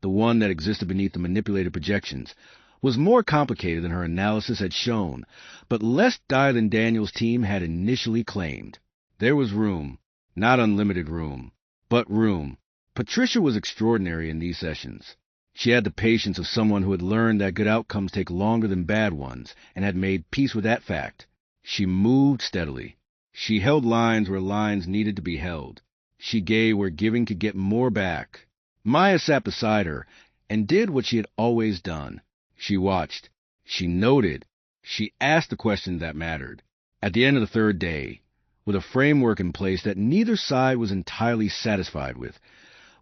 Speaker 1: the one that existed beneath the manipulated projections, was more complicated than her analysis had shown, but less dire than Daniel's team had initially claimed. There was room, not unlimited room, but room. Patricia was extraordinary in these sessions. She had the patience of someone who had learned that good outcomes take longer than bad ones, and had made peace with that fact. She moved steadily. She held lines where lines needed to be held. She gave where giving could get more back. Maya sat beside her and did what she had always done. She watched. She noted. She asked the questions that mattered. At the end of the third day, with a framework in place that neither side was entirely satisfied with,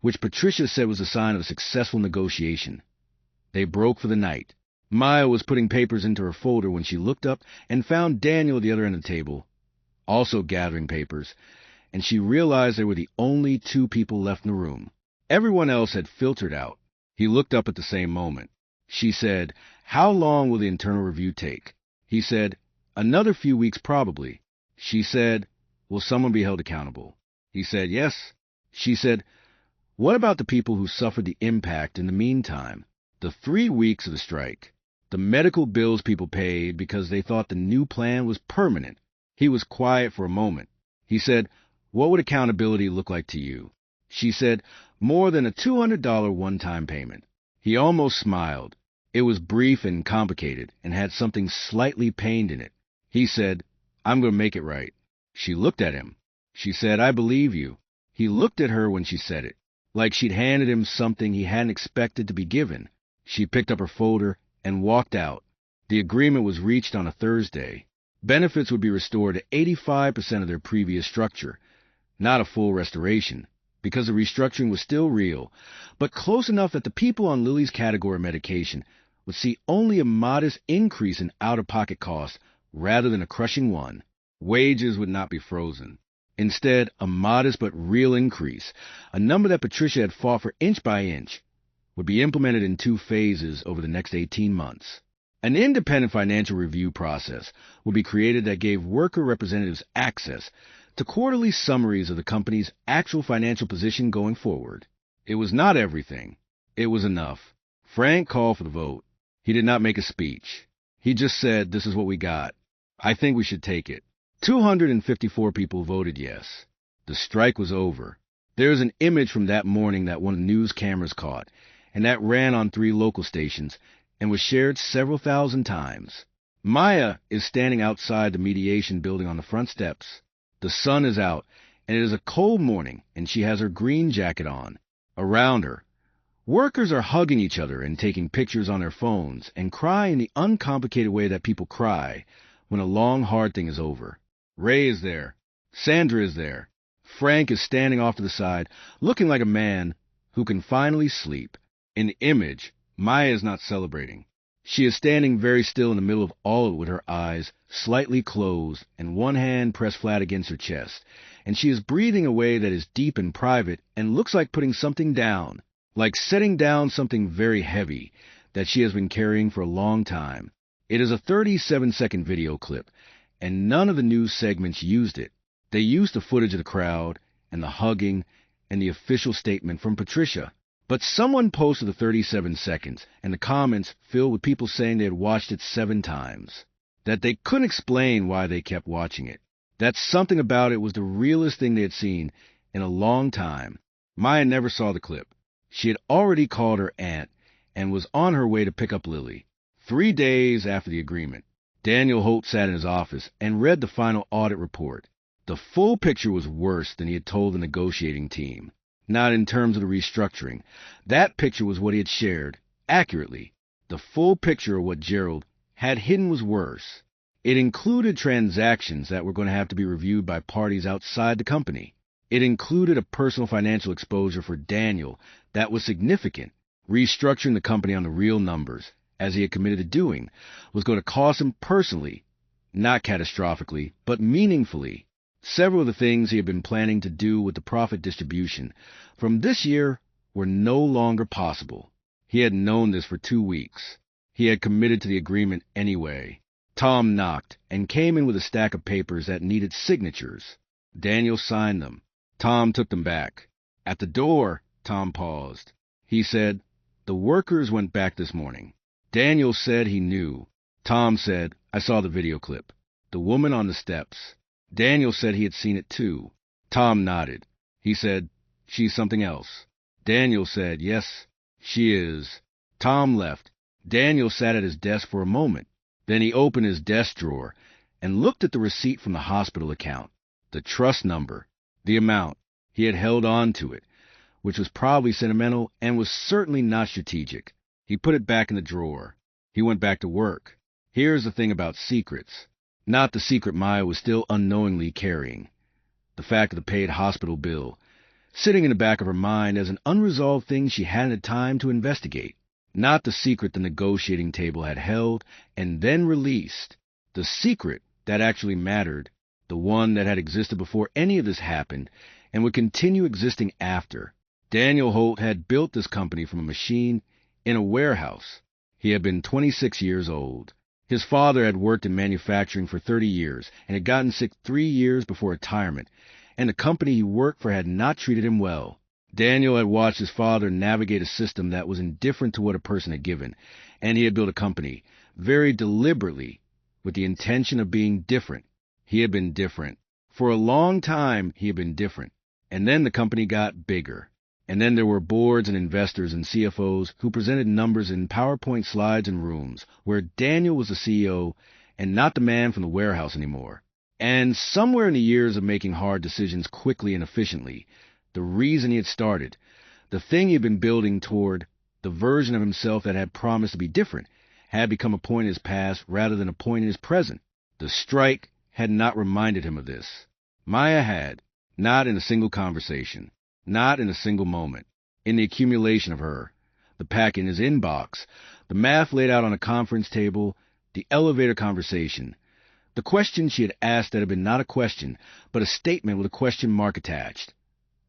Speaker 1: which Patricia said was a sign of a successful negotiation, they broke for the night. Maya was putting papers into her folder when she looked up and found Daniel at the other end of the table, also gathering papers, and she realized there were the only two people left in the room. Everyone else had filtered out. He looked up at the same moment. She said, "How long will the internal review take?" He said, "Another few weeks probably." She said, "Will someone be held accountable?" He said, "Yes." She said, "What about the people who suffered the impact in the meantime? The 3 weeks of the strike, the medical bills people paid because they thought the new plan was permanent." He was quiet for a moment. He said, "What would accountability look like to you?" She said, "More than a $200 one-time payment." He almost smiled. It was brief and complicated and had something slightly pained in it. He said, "I'm going to make it right." She looked at him. She said, "I believe you." He looked at her when she said it, like she'd handed him something he hadn't expected to be given. She picked up her folder and walked out. The agreement was reached on a Thursday. Benefits would be restored to 85% of their previous structure, not a full restoration, because the restructuring was still real, but close enough that the people on Lily's category medication would see only a modest increase in out-of-pocket costs rather than a crushing one. Wages would not be frozen. Instead, a modest but real increase, a number that Patricia had fought for inch by inch, would be implemented in 2 phases over the next 18 months. An independent financial review process would be created that gave worker representatives access to quarterly summaries of the company's actual financial position going forward. It was not everything. It was enough. Frank called for the vote. He did not make a speech. He just said, "This is what we got. I think we should take it." 254 people voted yes. The strike was over. There is an image from that morning that one of the news cameras caught, and that ran on 3 local stations and was shared several thousand times. Maya is standing outside the mediation building on the front steps. The sun is out, and it is a cold morning, and she has her green jacket on. Around her, workers are hugging each other and taking pictures on their phones and cry in the uncomplicated way that people cry when a long, hard thing is over. Ray is there. Sandra is there. Frank is standing off to the side, looking like a man who can finally sleep. In the image, Maya is not celebrating. She is standing very still in the middle of all of it with her eyes slightly closed and one hand pressed flat against her chest, and she is breathing a way that is deep and private and looks like putting something down, like setting down something very heavy that she has been carrying for a long time. It is a 37-second video clip, and none of the news segments used it. They used the footage of the crowd and the hugging and the official statement from Patricia. But someone posted the 37 seconds, and the comments filled with people saying they had watched it 7 times, that they couldn't explain why they kept watching it, that something about it was the realest thing they had seen in a long time. Maya never saw the clip. She had already called her aunt and was on her way to pick up Lily. 3 days after the agreement, Daniel Holt sat in his office and read the final audit report. The full picture was worse than he had told the negotiating team. Not in terms of the restructuring. That picture was what he had shared, accurately. The full picture of what Gerald had hidden was worse. It included transactions that were going to have to be reviewed by parties outside the company. It included a personal financial exposure for Daniel that was significant. Restructuring the company on the real numbers, as he had committed to doing, was going to cost him personally not catastrophically, but meaningfully. Several of the things he had been planning to do with the profit distribution from this year were no longer possible. He had known this for 2 weeks. He had committed to the agreement anyway. Tom knocked and came in with a stack of papers that needed signatures. Daniel signed them. Tom took them back. At the door, Tom paused. He said, "The workers went back this morning." Daniel said he knew. Tom said, "I saw the video clip. The woman on the steps." Daniel said he had seen it too. Tom nodded. He said, "She's something else." Daniel said, "Yes, she is." Tom left. Daniel sat at his desk for a moment. Then he opened his desk drawer and looked at the receipt from the hospital account, the trust number, the amount. He had held on to it, which was probably sentimental and was certainly not strategic. He put it back in the drawer. He went back to work. Here's the thing about secrets. Not the secret Maya was still unknowingly carrying. The fact of the paid hospital bill, sitting in the back of her mind as an unresolved thing she hadn't had time to investigate. Not the secret the negotiating table had held and then released. The secret that actually mattered. The one that had existed before any of this happened and would continue existing after. Daniel Holt had built this company from a machine in a warehouse. He had been 26 years old. His father had worked in manufacturing for 30 years and had gotten sick 3 years before retirement, and the company he worked for had not treated him well. Daniel had watched his father navigate a system that was indifferent to what a person had given, and he had built a company, very deliberately, with the intention of being different. He had been different. For a long time, he had been different. And then the company got bigger. And then there were boards and investors and CFOs who presented numbers in PowerPoint slides in rooms where Daniel was the CEO and not the man from the warehouse anymore. And somewhere in the years of making hard decisions quickly and efficiently, the reason he had started, the thing he had been building toward, the version of himself that had promised to be different, had become a point in his past rather than a point in his present. The strike had not reminded him of this. Maya had, not in a single conversation. Not in a single moment. In the accumulation of her, the pack in his inbox, the math laid out on a conference table, the elevator conversation, the question she had asked that had been not a question, but a statement with a question mark attached.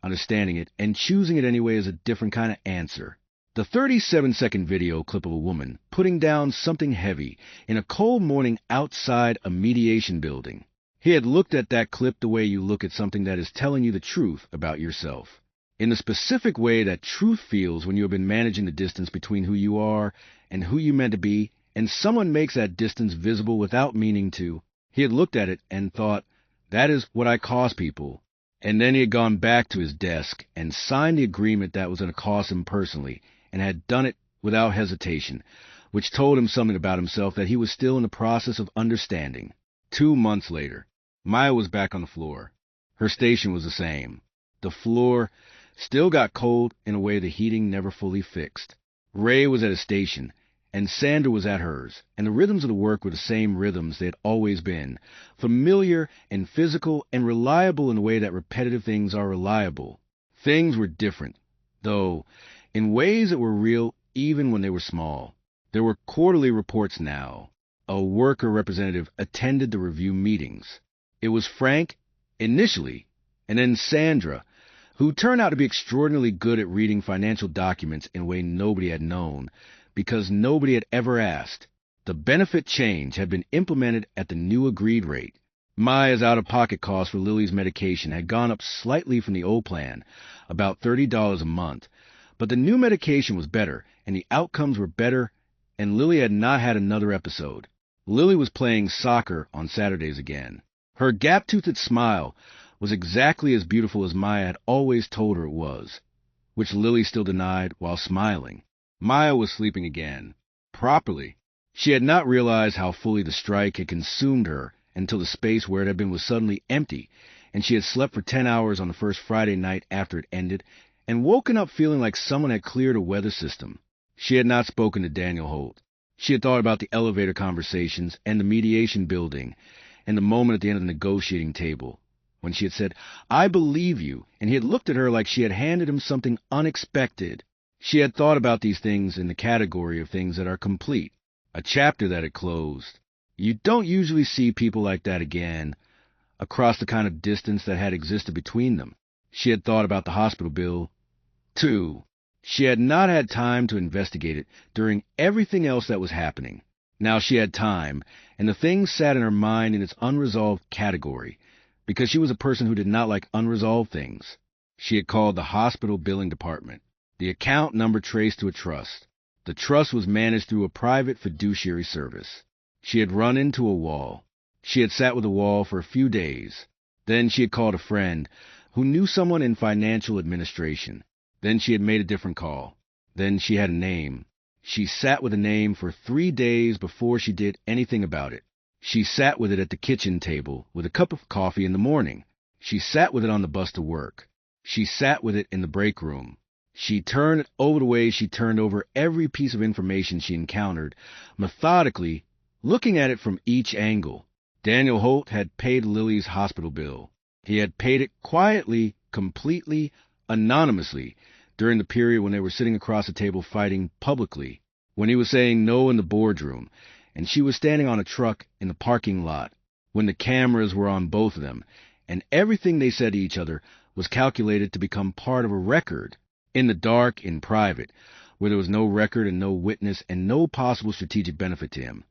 Speaker 1: Understanding it and choosing it anyway is a different kind of answer. The 37-second video clip of a woman putting down something heavy in a cold morning outside a mediation building. He had looked at that clip the way you look at something that is telling you the truth about yourself. In the specific way that truth feels when you have been managing the distance between who you are and who you meant to be, and someone makes that distance visible without meaning to. He had looked at it and thought, that is what I cost people. And then he had gone back to his desk and signed the agreement that was going to cost him personally, and had done it without hesitation, which told him something about himself that he was still in the process of understanding. 2 months later, Maya was back on the floor. Her station was the same. The floor still got cold in a way the heating never fully fixed. Ray was at his station, and Sandra was at hers, and the rhythms of the work were the same rhythms they had always been, familiar and physical and reliable in the way that repetitive things are reliable. Things were different, though, in ways that were real even when they were small. There were quarterly reports now. A worker representative attended the review meetings. It was Frank, initially, and then Sandra, who turned out to be extraordinarily good at reading financial documents in a way nobody had known, because nobody had ever asked. The benefit change had been implemented at the new agreed rate. Maya's out-of-pocket cost for Lily's medication had gone up slightly from the old plan, about $30 a month, but the new medication was better, and the outcomes were better, and Lily had not had another episode. Lily was playing soccer on Saturdays again. Her gap-toothed smile was exactly as beautiful as Maya had always told her it was, which Lily still denied while smiling. Maya was sleeping again. Properly. She had not realized how fully the strike had consumed her until the space where it had been was suddenly empty, and she had slept for 10 hours on the first Friday night after it ended, and woken up feeling like someone had cleared a weather system. She had not spoken to Daniel Holt. She had thought about the elevator conversations and the mediation building, and the moment at the end of the negotiating table, when she had said, "I believe you," and he had looked at her like she had handed him something unexpected. She had thought about these things in the category of things that are complete, a chapter that had closed. You don't usually see people like that again, across the kind of distance that had existed between them. She had thought about the hospital bill, too. She had not had time to investigate it during everything else that was happening. Now she had time, and the thing sat in her mind in its unresolved category, because she was a person who did not like unresolved things. She had called the hospital billing department. The account number traced to a trust. The trust was managed through a private fiduciary service. She had run into a wall. She had sat with a wall for a few days. Then she had called a friend who knew someone in financial administration. Then she had made a different call. Then she had a name. She sat with a name for 3 days before she did anything about it. She sat with it at the kitchen table with a cup of coffee in the morning. She sat with it on the bus to work. She sat with it in the break room. She turned it over the way she turned over every piece of information she encountered, methodically, looking at it from each angle. Daniel Holt had paid Lily's hospital bill. He had paid it quietly, completely, anonymously, during the period when they were sitting across the table fighting publicly, when he was saying no in the boardroom, and she was standing on a truck in the parking lot, when the cameras were on both of them, and everything they said to each other was calculated to become part of a record, in the dark, in private, where there was no record and no witness and no possible strategic benefit to him.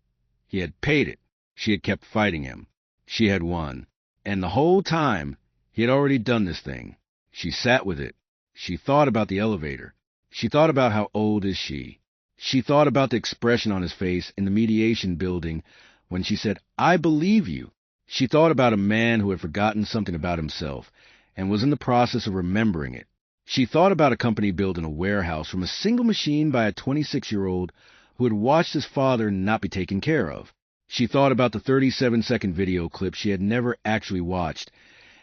Speaker 1: He had paid it. She had kept fighting him. She had won. And the whole time, he had already done this thing. She sat with it. She thought about the elevator. She thought about how old is she. She thought about the expression on his face in the mediation building when she said, "I believe you." She thought about a man who had forgotten something about himself and was in the process of remembering it. She thought about a company building a warehouse from a single machine by a 26-year-old who had watched his father not be taken care of. She thought about the 37-second video clip she had never actually watched,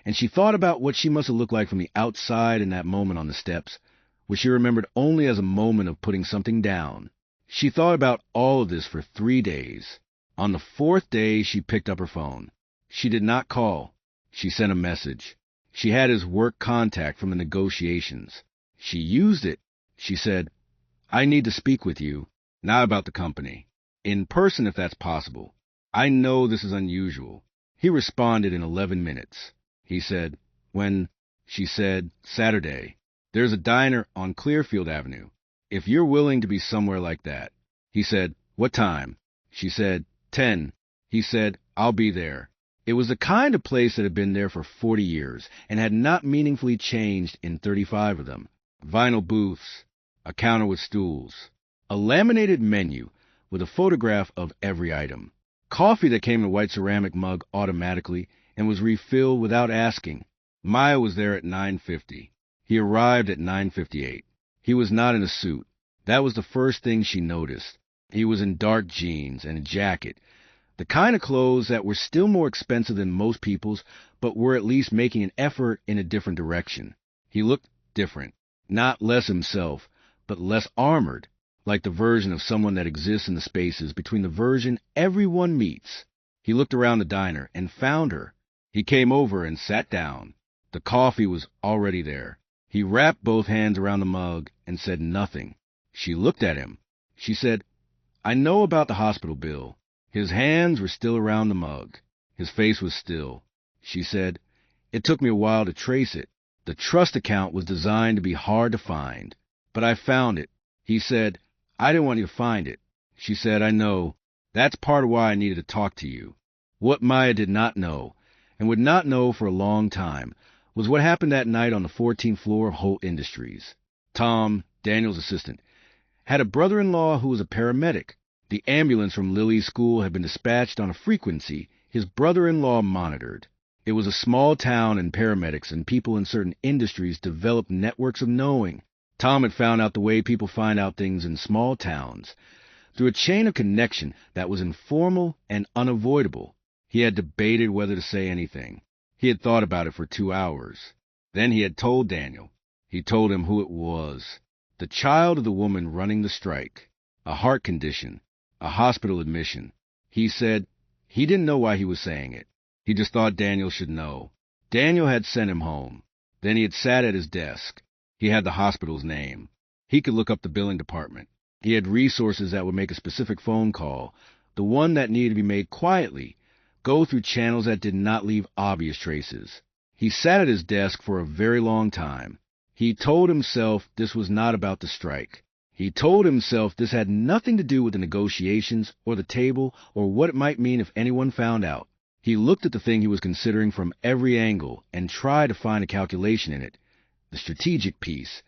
Speaker 1: and she thought about what she must have looked like from the outside in that moment on the steps, which she remembered only as a moment of putting something down. She thought about all of this for 3 days. On the 4th day, she picked up her phone. She did not call. She sent a message. She had his work contact from the negotiations. She used it. She said, "I need to speak with you, not about the company. In person, if that's possible. I know this is unusual." He responded in 11 minutes. He said, "When?" She said, "Saturday. There's a diner on Clearfield Avenue, if you're willing to be somewhere like that." He said, "What time?" She said, 10. He said, "I'll be there." It was the kind of place that had been there for 40 years and had not meaningfully changed in 35 of them. Vinyl booths, a counter with stools, a laminated menu with a photograph of every item, coffee that came in a white ceramic mug automatically and was refilled without asking. Maya was there at 9:50. He arrived at 9:58. He was not in a suit. That was the first thing she noticed. He was in dark jeans and a jacket, the kind of clothes that were still more expensive than most people's, but were at least making an effort in a different direction. He looked different, not less himself, but less armored, like the version of someone that exists in the spaces between the version everyone meets. He looked around the diner and found her. He came over and sat down. The coffee was already there. He wrapped both hands around the mug and said nothing. She looked at him. She said, "I know about the hospital bill." His hands were still around the mug. His face was still. She said, "It took me a while to trace it. The trust account was designed to be hard to find. But I found it." He said, "I didn't want you to find it." She said, "I know. That's part of why I needed to talk to you." What Maya did not know, and would not know for a long time, was what happened that night on the 14th floor of Holt Industries. Tom, Daniel's assistant, had a brother-in-law who was a paramedic. The ambulance from Lily's school had been dispatched on a frequency his brother-in-law monitored. It was a small town, and paramedics and people in certain industries developed networks of knowing. Tom had found out the way people find out things in small towns, through a chain of connection that was informal and unavoidable. He had debated whether to say anything. He had thought about it for 2 hours. Then he had told Daniel. He told him who it was. The child of the woman running the strike. A heart condition. A hospital admission. He said he didn't know why he was saying it. He just thought Daniel should know. Daniel had sent him home. Then he had sat at his desk. He had the hospital's name. He could look up the billing department. He had resources that would make a specific phone call, the one that needed to be made quietly, go through channels that did not leave obvious traces. He sat at his desk for a very long time. He told himself this was not about the strike. He told himself this had nothing to do with the negotiations or the table or what it might mean if anyone found out. He looked at the thing he was considering from every angle and tried to find a calculation in it, the strategic piece,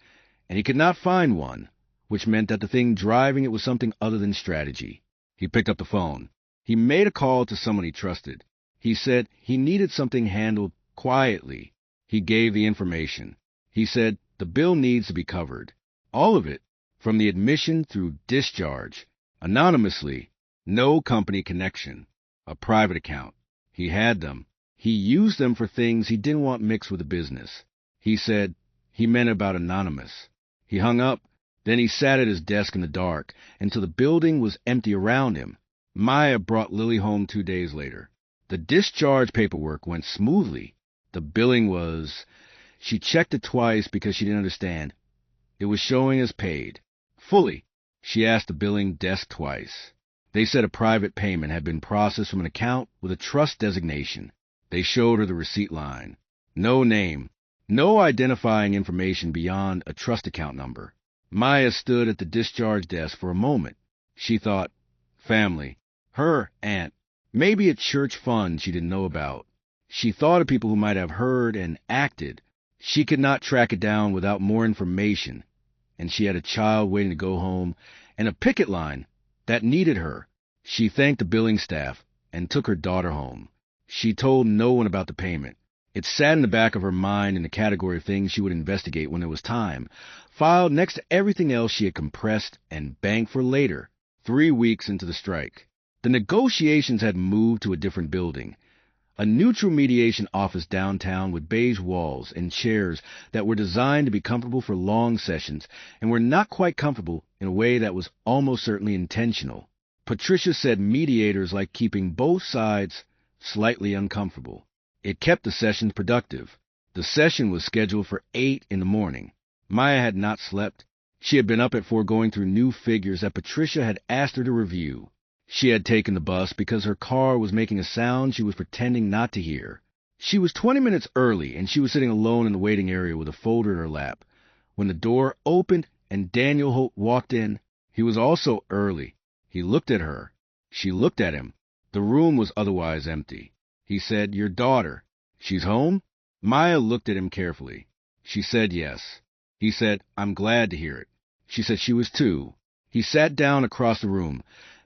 Speaker 1: and he could not find one, which meant that the thing driving it was something other than strategy. He picked up the phone. He made a call to someone he trusted. He said he needed something handled quietly. He gave the information. He said the bill needs to be covered. All of it, from the admission through discharge, anonymously, no company connection, a private account. He had them. He used them for things he didn't want mixed with the business. He said he meant about anonymous. He hung up. Then he sat at his desk in the dark until the building was empty around him. Maya brought Lily home 2 days later. The discharge paperwork went smoothly. The billing was... She checked it twice because she didn't understand. It was showing as paid. Fully. She asked the billing desk twice. They said a private payment had been processed from an account with a trust designation. They showed her the receipt line. No name. No identifying information beyond a trust account number. Maya stood at the discharge desk for a moment. She thought, family, her aunt, maybe a church fund she didn't know about. She thought of people who might have heard and acted. She could not track it down without more information. And she had a child waiting to go home and a picket line that needed her. She thanked the billing staff and took her daughter home. She told no one about the payment. It sat in the back of her mind in the category of things she would investigate when there was time, filed next to everything else she had compressed and banked for later, 3 weeks into the strike. The negotiations had moved to a different building, a neutral mediation office downtown with beige walls and chairs that were designed to be comfortable for long sessions and were not quite comfortable in a way that was almost certainly intentional. Patricia said mediators like keeping both sides slightly uncomfortable. It kept the sessions productive. The session was scheduled for 8 in the morning. Maya had not slept. She had been up at 4 going through new figures that Patricia had asked her to review. She had taken the bus because her car was making a sound she was pretending not to hear. She was 20 minutes early, and she was sitting alone in the waiting area with a folder in her lap. When the door opened and Daniel Holt walked in, he was also early. He looked at her. She looked at him. The room was otherwise empty. He said, "Your daughter. She's home?" Maya looked at him carefully. She said yes. He said, "I'm glad to hear it." She said she was too. He sat down across the room,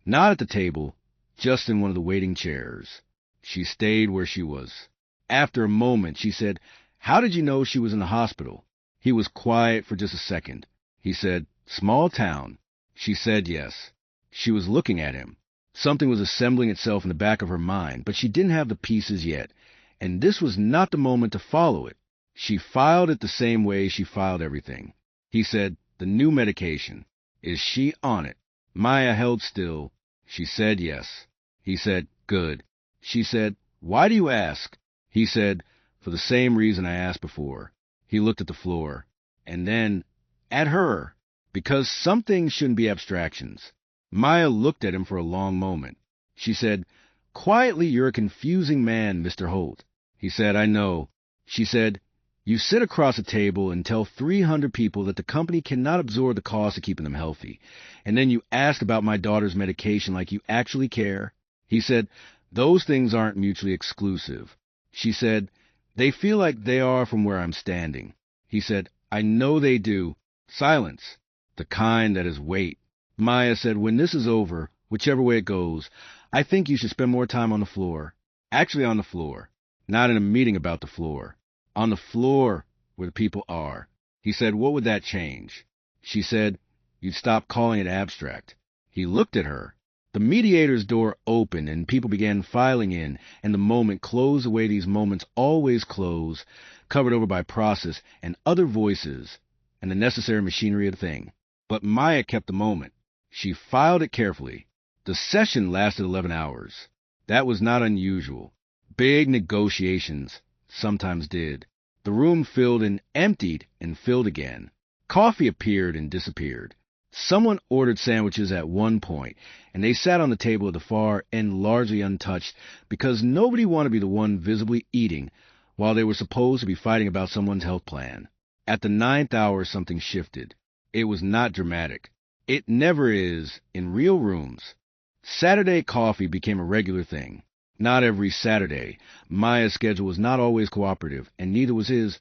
Speaker 1: not at the table, just in one of the waiting chairs. She stayed where she was. After a moment, she said, "How did you know she was in the hospital?" He was quiet for just a second. He said, "Small town." She said yes. She was looking at him. Something was assembling itself in the back of her mind, but she didn't have the pieces yet, and this was not the moment to follow it. She filed it the same way she filed everything. He said, "The new medication. Is she on it?" Maya held still. She said yes. He said, "Good." She said, "Why do you ask?" He said, "For the same reason I asked before." He looked at the floor, and then at her, because some things shouldn't be abstractions. Maya looked at him for a long moment. She said, "Quietly, you're a confusing man, Mr. Holt." He said, "I know." She said, "You sit across a table and tell 300 people that the company cannot absorb the cost of keeping them healthy, and then you ask about my daughter's medication like you actually care." He said, "Those things aren't mutually exclusive." She said, "They feel like they are from where I'm standing." He said, "I know they do." Silence. The kind that is weight. Maya said, "When this is over, whichever way it goes, I think you should spend more time on the floor. Actually on the floor. Not in a meeting about the floor. On the floor where the people are." He said, "What would that change?" She said, "You'd stop calling it abstract." He looked at her. The mediator's door opened and people began filing in, and the moment closed the way these moments always close, covered over by process and other voices and the necessary machinery of the thing. But Maya kept the moment. She filed it carefully. The session lasted 11 hours. That was not unusual. Big negotiations sometimes did. The room filled and emptied and filled again. Coffee appeared and disappeared. Someone ordered sandwiches at one point, and they sat on the table at the far end largely untouched because nobody wanted to be the one visibly eating while they were supposed to be fighting about someone's health plan. At the ninth hour, something shifted. It was not dramatic. It never is in real rooms. Saturday coffee became a regular thing. Not every Saturday. Maya's schedule was not always cooperative, and neither was his,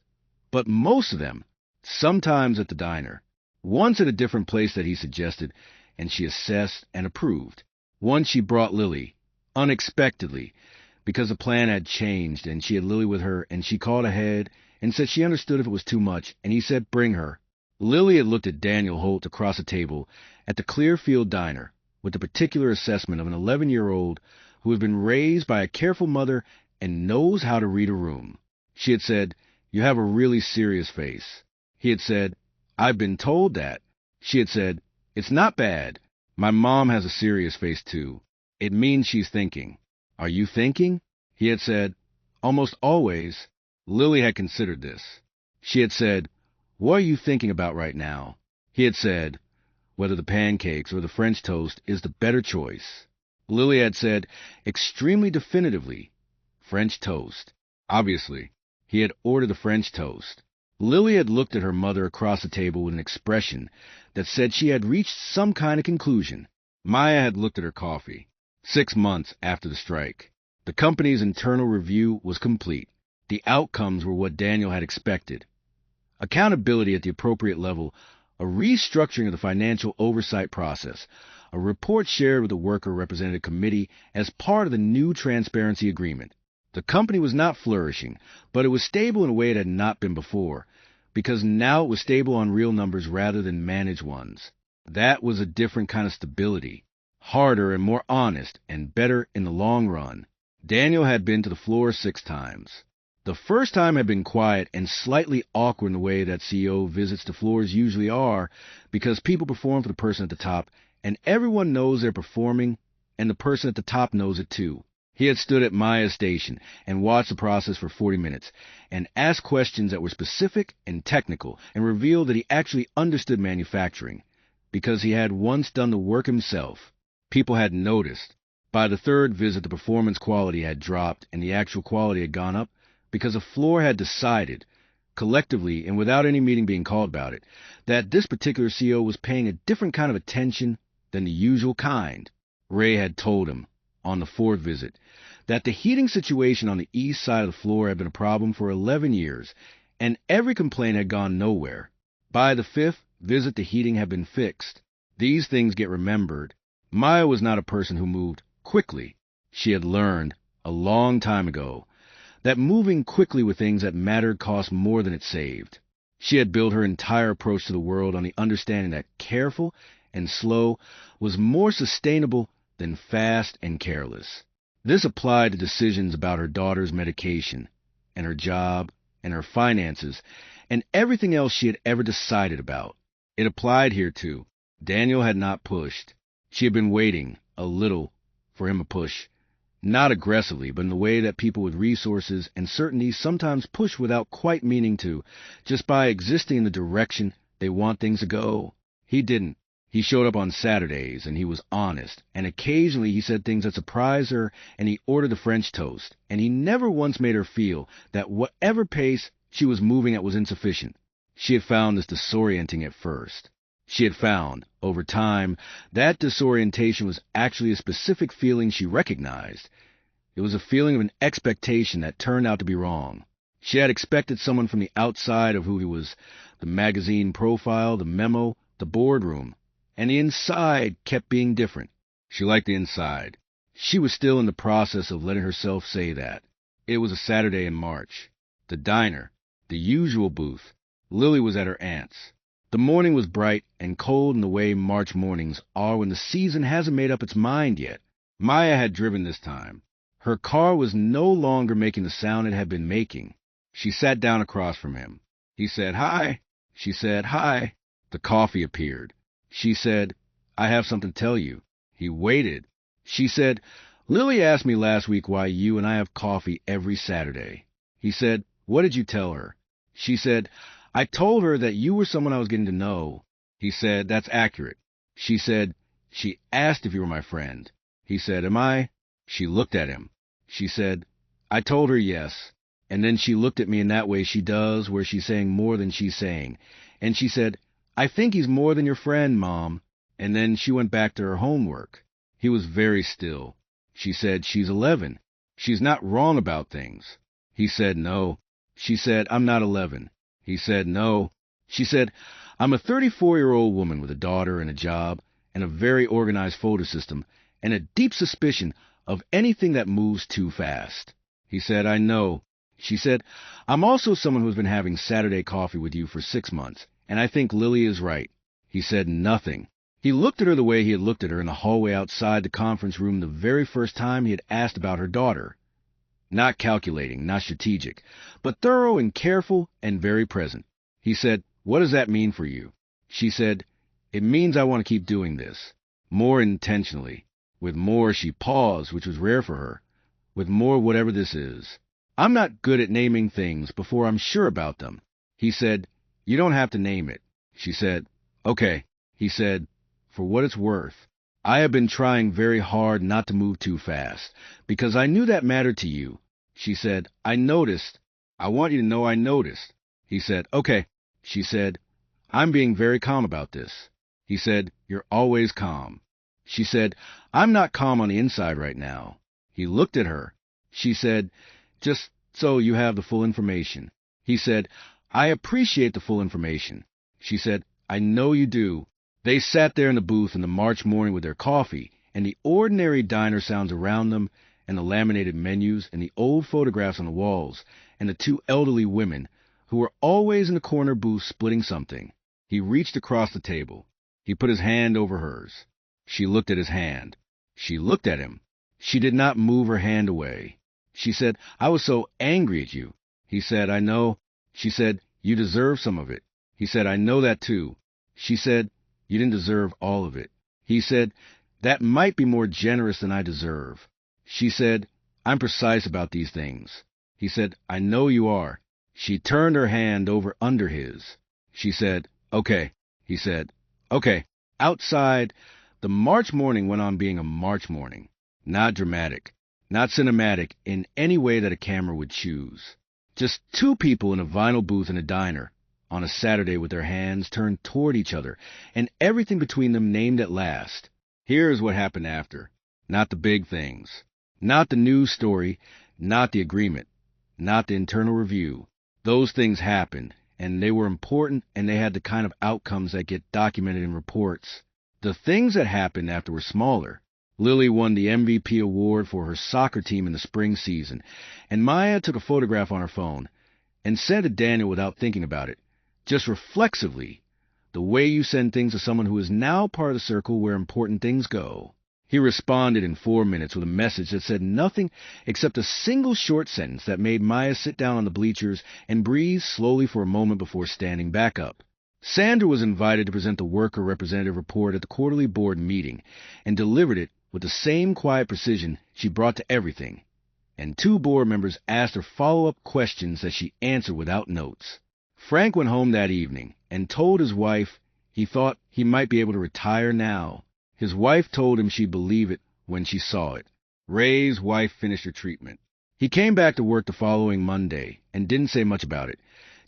Speaker 1: but most of them, sometimes at the diner. Once at a different place that he suggested, and she assessed and approved. Once she brought Lily, unexpectedly, because the plan had changed, and she had Lily with her, and she called ahead and said she understood if it was too much, and he said bring her. Lily had looked at Daniel Holt across the table at the Clearfield Diner with the particular assessment of an 11-year-old who had been raised by a careful mother and knows how to read a room. She had said, "You have a really serious face." He had said, "I've been told that." She had said, "It's not bad. My mom has a serious face too. It means she's thinking." "Are you thinking?" He had said, "Almost always." Lily had considered this. She had said, "What are you thinking about right now?" He had said, "Whether the pancakes or the French toast is the better choice." Lily had said, extremely definitively, "French toast." Obviously, he had ordered the French toast. Lily had looked at her mother across the table with an expression that said she had reached some kind of conclusion. Maya had looked at her coffee. 6 months after the strike. The company's internal review was complete. The outcomes were what Daniel had expected. Accountability at the appropriate level, a restructuring of the financial oversight process, a report shared with the worker representative committee as part of the new transparency agreement. The company was not flourishing, but it was stable in a way it had not been before, because now it was stable on real numbers rather than managed ones. That was a different kind of stability, harder and more honest and better in the long run. Daniel had been to the floor 6 times. The first time had been quiet and slightly awkward in the way that CEO visits to floors usually are, because people perform for the person at the top, and everyone knows they're performing, and the person at the top knows it too. He had stood at Maya's station and watched the process for 40 minutes, and asked questions that were specific and technical, and revealed that he actually understood manufacturing, because he had once done the work himself. People had noticed. By the third visit, the performance quality had dropped, and the actual quality had gone up, because the floor had decided, collectively and without any meeting being called about it, that this particular CEO was paying a different kind of attention than the usual kind. Ray had told him, on the 4th visit, that the heating situation on the east side of the floor had been a problem for 11 years, and every complaint had gone nowhere. By the 5th visit, the heating had been fixed. These things get remembered. Maya was not a person who moved quickly. She had learned, a long time ago, that moving quickly with things that mattered cost more than it saved. She had built her entire approach to the world on the understanding that careful and slow was more sustainable than fast and careless. This applied to decisions about her daughter's medication, and her job, and her finances, and everything else she had ever decided about. It applied here too. Daniel had not pushed. She had been waiting, a little, for him to push. Not aggressively, but in the way that people with resources and certainty sometimes push without quite meaning to, just by existing in the direction they want things to go. He didn't. He showed up on Saturdays, and he was honest, and occasionally he said things that surprised her, and he ordered the French toast, and he never once made her feel that whatever pace she was moving at was insufficient. She had found this disorienting at first. She had found, over time, that disorientation was actually a specific feeling she recognized. It was a feeling of an expectation that turned out to be wrong. She had expected someone from the outside of who he was, the magazine profile, the memo, the boardroom, and the inside kept being different. She liked the inside. She was still in the process of letting herself say that. It was a Saturday in March. The diner, the usual booth. Lily was at her aunt's. The morning was bright and cold in the way March mornings are when the season hasn't made up its mind yet. Maya had driven this time. Her car was no longer making the sound it had been making. She sat down across from him. He said, "Hi." She said, "Hi." The coffee appeared. She said, "I have something to tell you." He waited. She said, "Lily asked me last week why you and I have coffee every Saturday." He said, "What did you tell her?" She said, "I told her that you were someone I was getting to know, He said, "That's accurate." She said, "She asked if you were my friend." He said, "Am I?" She looked at him. She said, "I told her yes." And then she looked at me in that way she does, where she's saying more than she's saying. And she said, "I think he's more than your friend, Mom." And then she went back to her homework. He was very still. She said, "She's 11. She's not wrong about things." He said, "No." She said, "I'm not 11. He said, "No." She said, "I'm a 34-year-old woman with a daughter and a job and a very organized folder system and a deep suspicion of anything that moves too fast." He said, "I know." She said, "I'm also someone who's been having Saturday coffee with you for 6 months, and I think Lily is right." He said nothing. He looked at her the way he had looked at her in the hallway outside the conference room the very first time he had asked about her daughter. Not calculating, not strategic, but thorough and careful and very present. He said, "What does that mean for you?" She said, "It means I want to keep doing this. More intentionally. With more," she paused, which was rare for her. "With more whatever this is. I'm not good at naming things before I'm sure about them." He said, "You don't have to name it." She said, "Okay." He said, "For what it's worth, I have been trying very hard not to move too fast, because I knew that mattered to you." She said, "I noticed. I want you to know I noticed." He said, "Okay." She said, "I'm being very calm about this." He said, "You're always calm." She said, "I'm not calm on the inside right now." He looked at her. She said, "Just so you have the full information." He said, "I appreciate the full information." She said, "I know you do." They sat there in the booth in the March morning with their coffee, and the ordinary diner sounds around them, and the laminated menus, and the old photographs on the walls, and the two elderly women, who were always in the corner booth splitting something. He reached across the table. He put his hand over hers. She looked at his hand. She looked at him. She did not move her hand away. She said, "I was so angry at you." He said, "I know." She said, "You deserve some of it." He said, "I know that too." She said, "You didn't deserve all of it." He said, "That might be more generous than I deserve." She said, "I'm precise about these things." He said, "I know you are." She turned her hand over under his. She said, "Okay." He said, "Okay." Outside, the March morning went on being a March morning. Not dramatic, not cinematic in any way that a camera would choose. Just two people in a vinyl booth in a diner on a Saturday with their hands turned toward each other and everything between them named at last. Here's what happened after. Not the big things. Not the news story. Not the agreement. Not the internal review. Those things happened, and they were important, and they had the kind of outcomes that get documented in reports. The things that happened after were smaller. Lily won the MVP award for her soccer team in the spring season, and Maya took a photograph on her phone and sent it to Daniel without thinking about it, just reflexively, the way you send things to someone who is now part of the circle where important things go. He responded in 4 minutes with a message that said nothing except a single short sentence that made Maya sit down on the bleachers and breathe slowly for a moment before standing back up. Sandra was invited to present the worker representative report at the quarterly board meeting and delivered it with the same quiet precision she brought to everything. And 2 board members asked her follow-up questions that she answered without notes. Frank went home that evening and told his wife he thought he might be able to retire now. His wife told him she'd believe it when she saw it. Ray's wife finished her treatment. He came back to work the following Monday and didn't say much about it,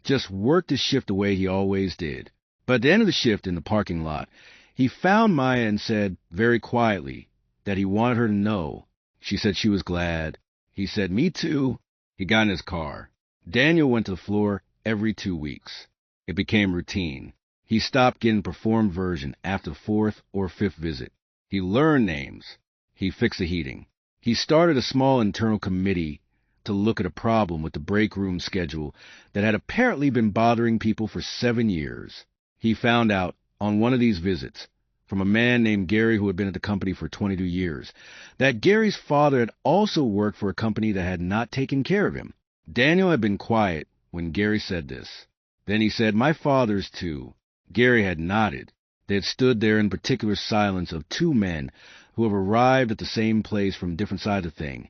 Speaker 1: just worked his shift the way he always did. But at the end of the shift in the parking lot, he found Maya and said, very quietly, that he wanted her to know. She said she was glad. He said, "Me too." He got in his car. Daniel went to the floor every 2 weeks. It became routine. He stopped getting performed version after the 4th or 5th visit. He learned names. He fixed the heating. He started a small internal committee to look at a problem with the break room schedule that had apparently been bothering people for 7 years. He found out on one of these visits, from a man named Gary who had been at the company for 22 years, that Gary's father had also worked for a company that had not taken care of him. Daniel had been quiet when Gary said this. Then he said, "My father's too." Gary had nodded. They had stood there in particular silence of 2 men who have arrived at the same place from different sides of the thing.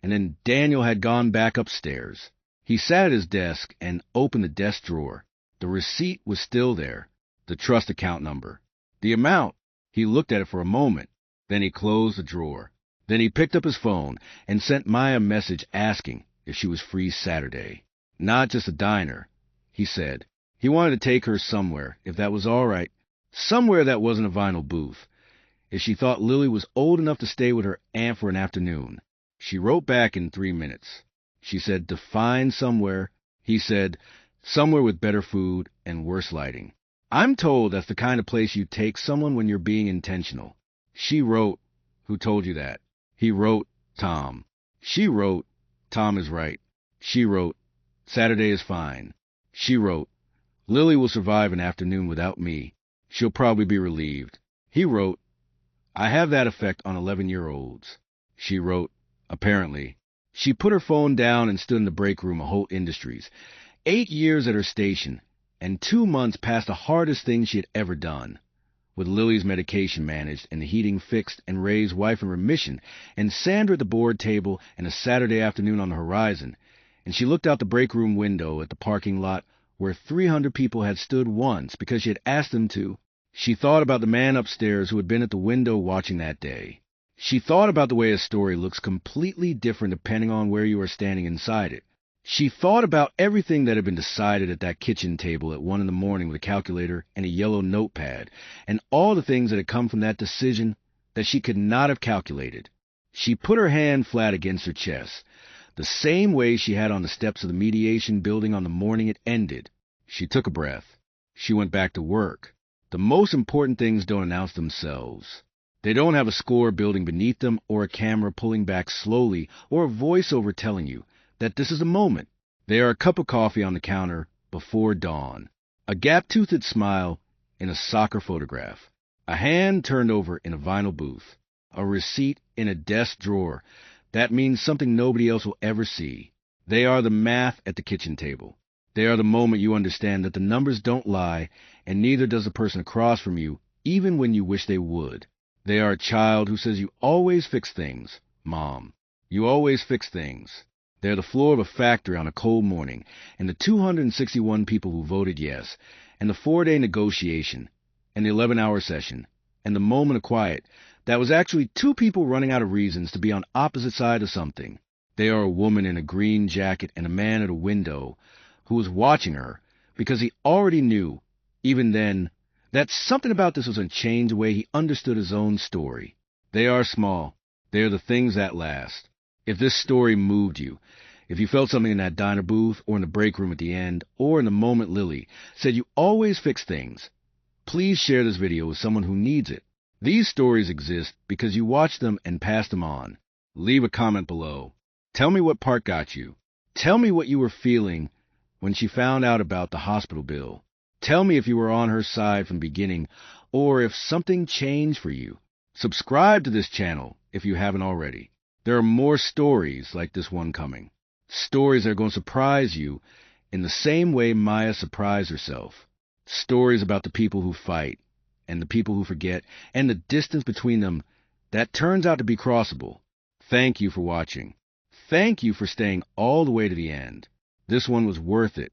Speaker 1: And then Daniel had gone back upstairs. He sat at his desk and opened the desk drawer. The receipt was still there. the trust account number, the amount. He looked at it for a moment. Then he closed the drawer. Then he picked up his phone and sent Maya a message asking if she was free Saturday. Not just a diner, he said. He wanted to take her somewhere, if that was all right. Somewhere that wasn't a vinyl booth. If she thought Lily was old enough to stay with her aunt for an afternoon. She wrote back in 3 minutes. She said to find somewhere. He said, somewhere with better food and worse lighting. I'm told that's the kind of place you take someone when you're being intentional. She wrote, who told you that? He wrote, Tom. She wrote, Tom is right. She wrote, Saturday is fine. She wrote, Lily will survive an afternoon without me. She'll probably be relieved. He wrote, I have that effect on 11-year-olds. She wrote, apparently. She put her phone down and stood in the break room of Holt Industries. 8 years at her station, and 2 months past the hardest thing she had ever done. With Lily's medication managed, and the heating fixed, and Ray's wife in remission, and Sandra at the board table, and a Saturday afternoon on the horizon, and she looked out the break room window at the parking lot where 300 people had stood once because she had asked them to. She thought about the man upstairs who had been at the window watching that day. She thought about the way a story looks completely different depending on where you are standing inside it. She thought about everything that had been decided at that kitchen table at 1 a.m. with a calculator and a yellow notepad, and all the things that had come from that decision that she could not have calculated. She put her hand flat against her chest, the same way she had on the steps of the mediation building on the morning it ended. She took a breath. She went back to work. The most important things don't announce themselves. They don't have a score building beneath them, or a camera pulling back slowly, or a voiceover telling you that this is a moment. They are a cup of coffee on the counter before dawn, a gap-toothed smile in a soccer photograph, a hand turned over in a vinyl booth, a receipt in a desk drawer. That means something nobody else will ever see. They are the math at the kitchen table. They are the moment you understand that the numbers don't lie, and neither does the person across from you, even when you wish they would. They are a child who says you always fix things, Mom. You always fix things. They are the floor of a factory on a cold morning, and the 261 people who voted yes, and the 4-day negotiation, and the 11-hour session, and the moment of quiet that was actually 2 people running out of reasons to be on opposite sides of something. They are a woman in a green jacket and a man at a window who was watching her because he already knew, even then, that something about this was going to change the way he understood his own story. They are small. They are the things that last. If this story moved you, if you felt something in that diner booth or in the break room at the end, or in the moment Lily said you always fix things, please share this video with someone who needs it. These stories exist because you watched them and passed them on. Leave a comment below. Tell me what part got you. Tell me what you were feeling when she found out about the hospital bill. Tell me if you were on her side from the beginning, or if something changed for you. Subscribe to this channel if you haven't already. There are more stories like this one coming. Stories that are going to surprise you in the same way Maya surprised herself. Stories about the people who fight, and the people who forget, and the distance between them that turns out to be crossable. Thank you for watching. Thank you for staying all the way to the end. This one was worth it.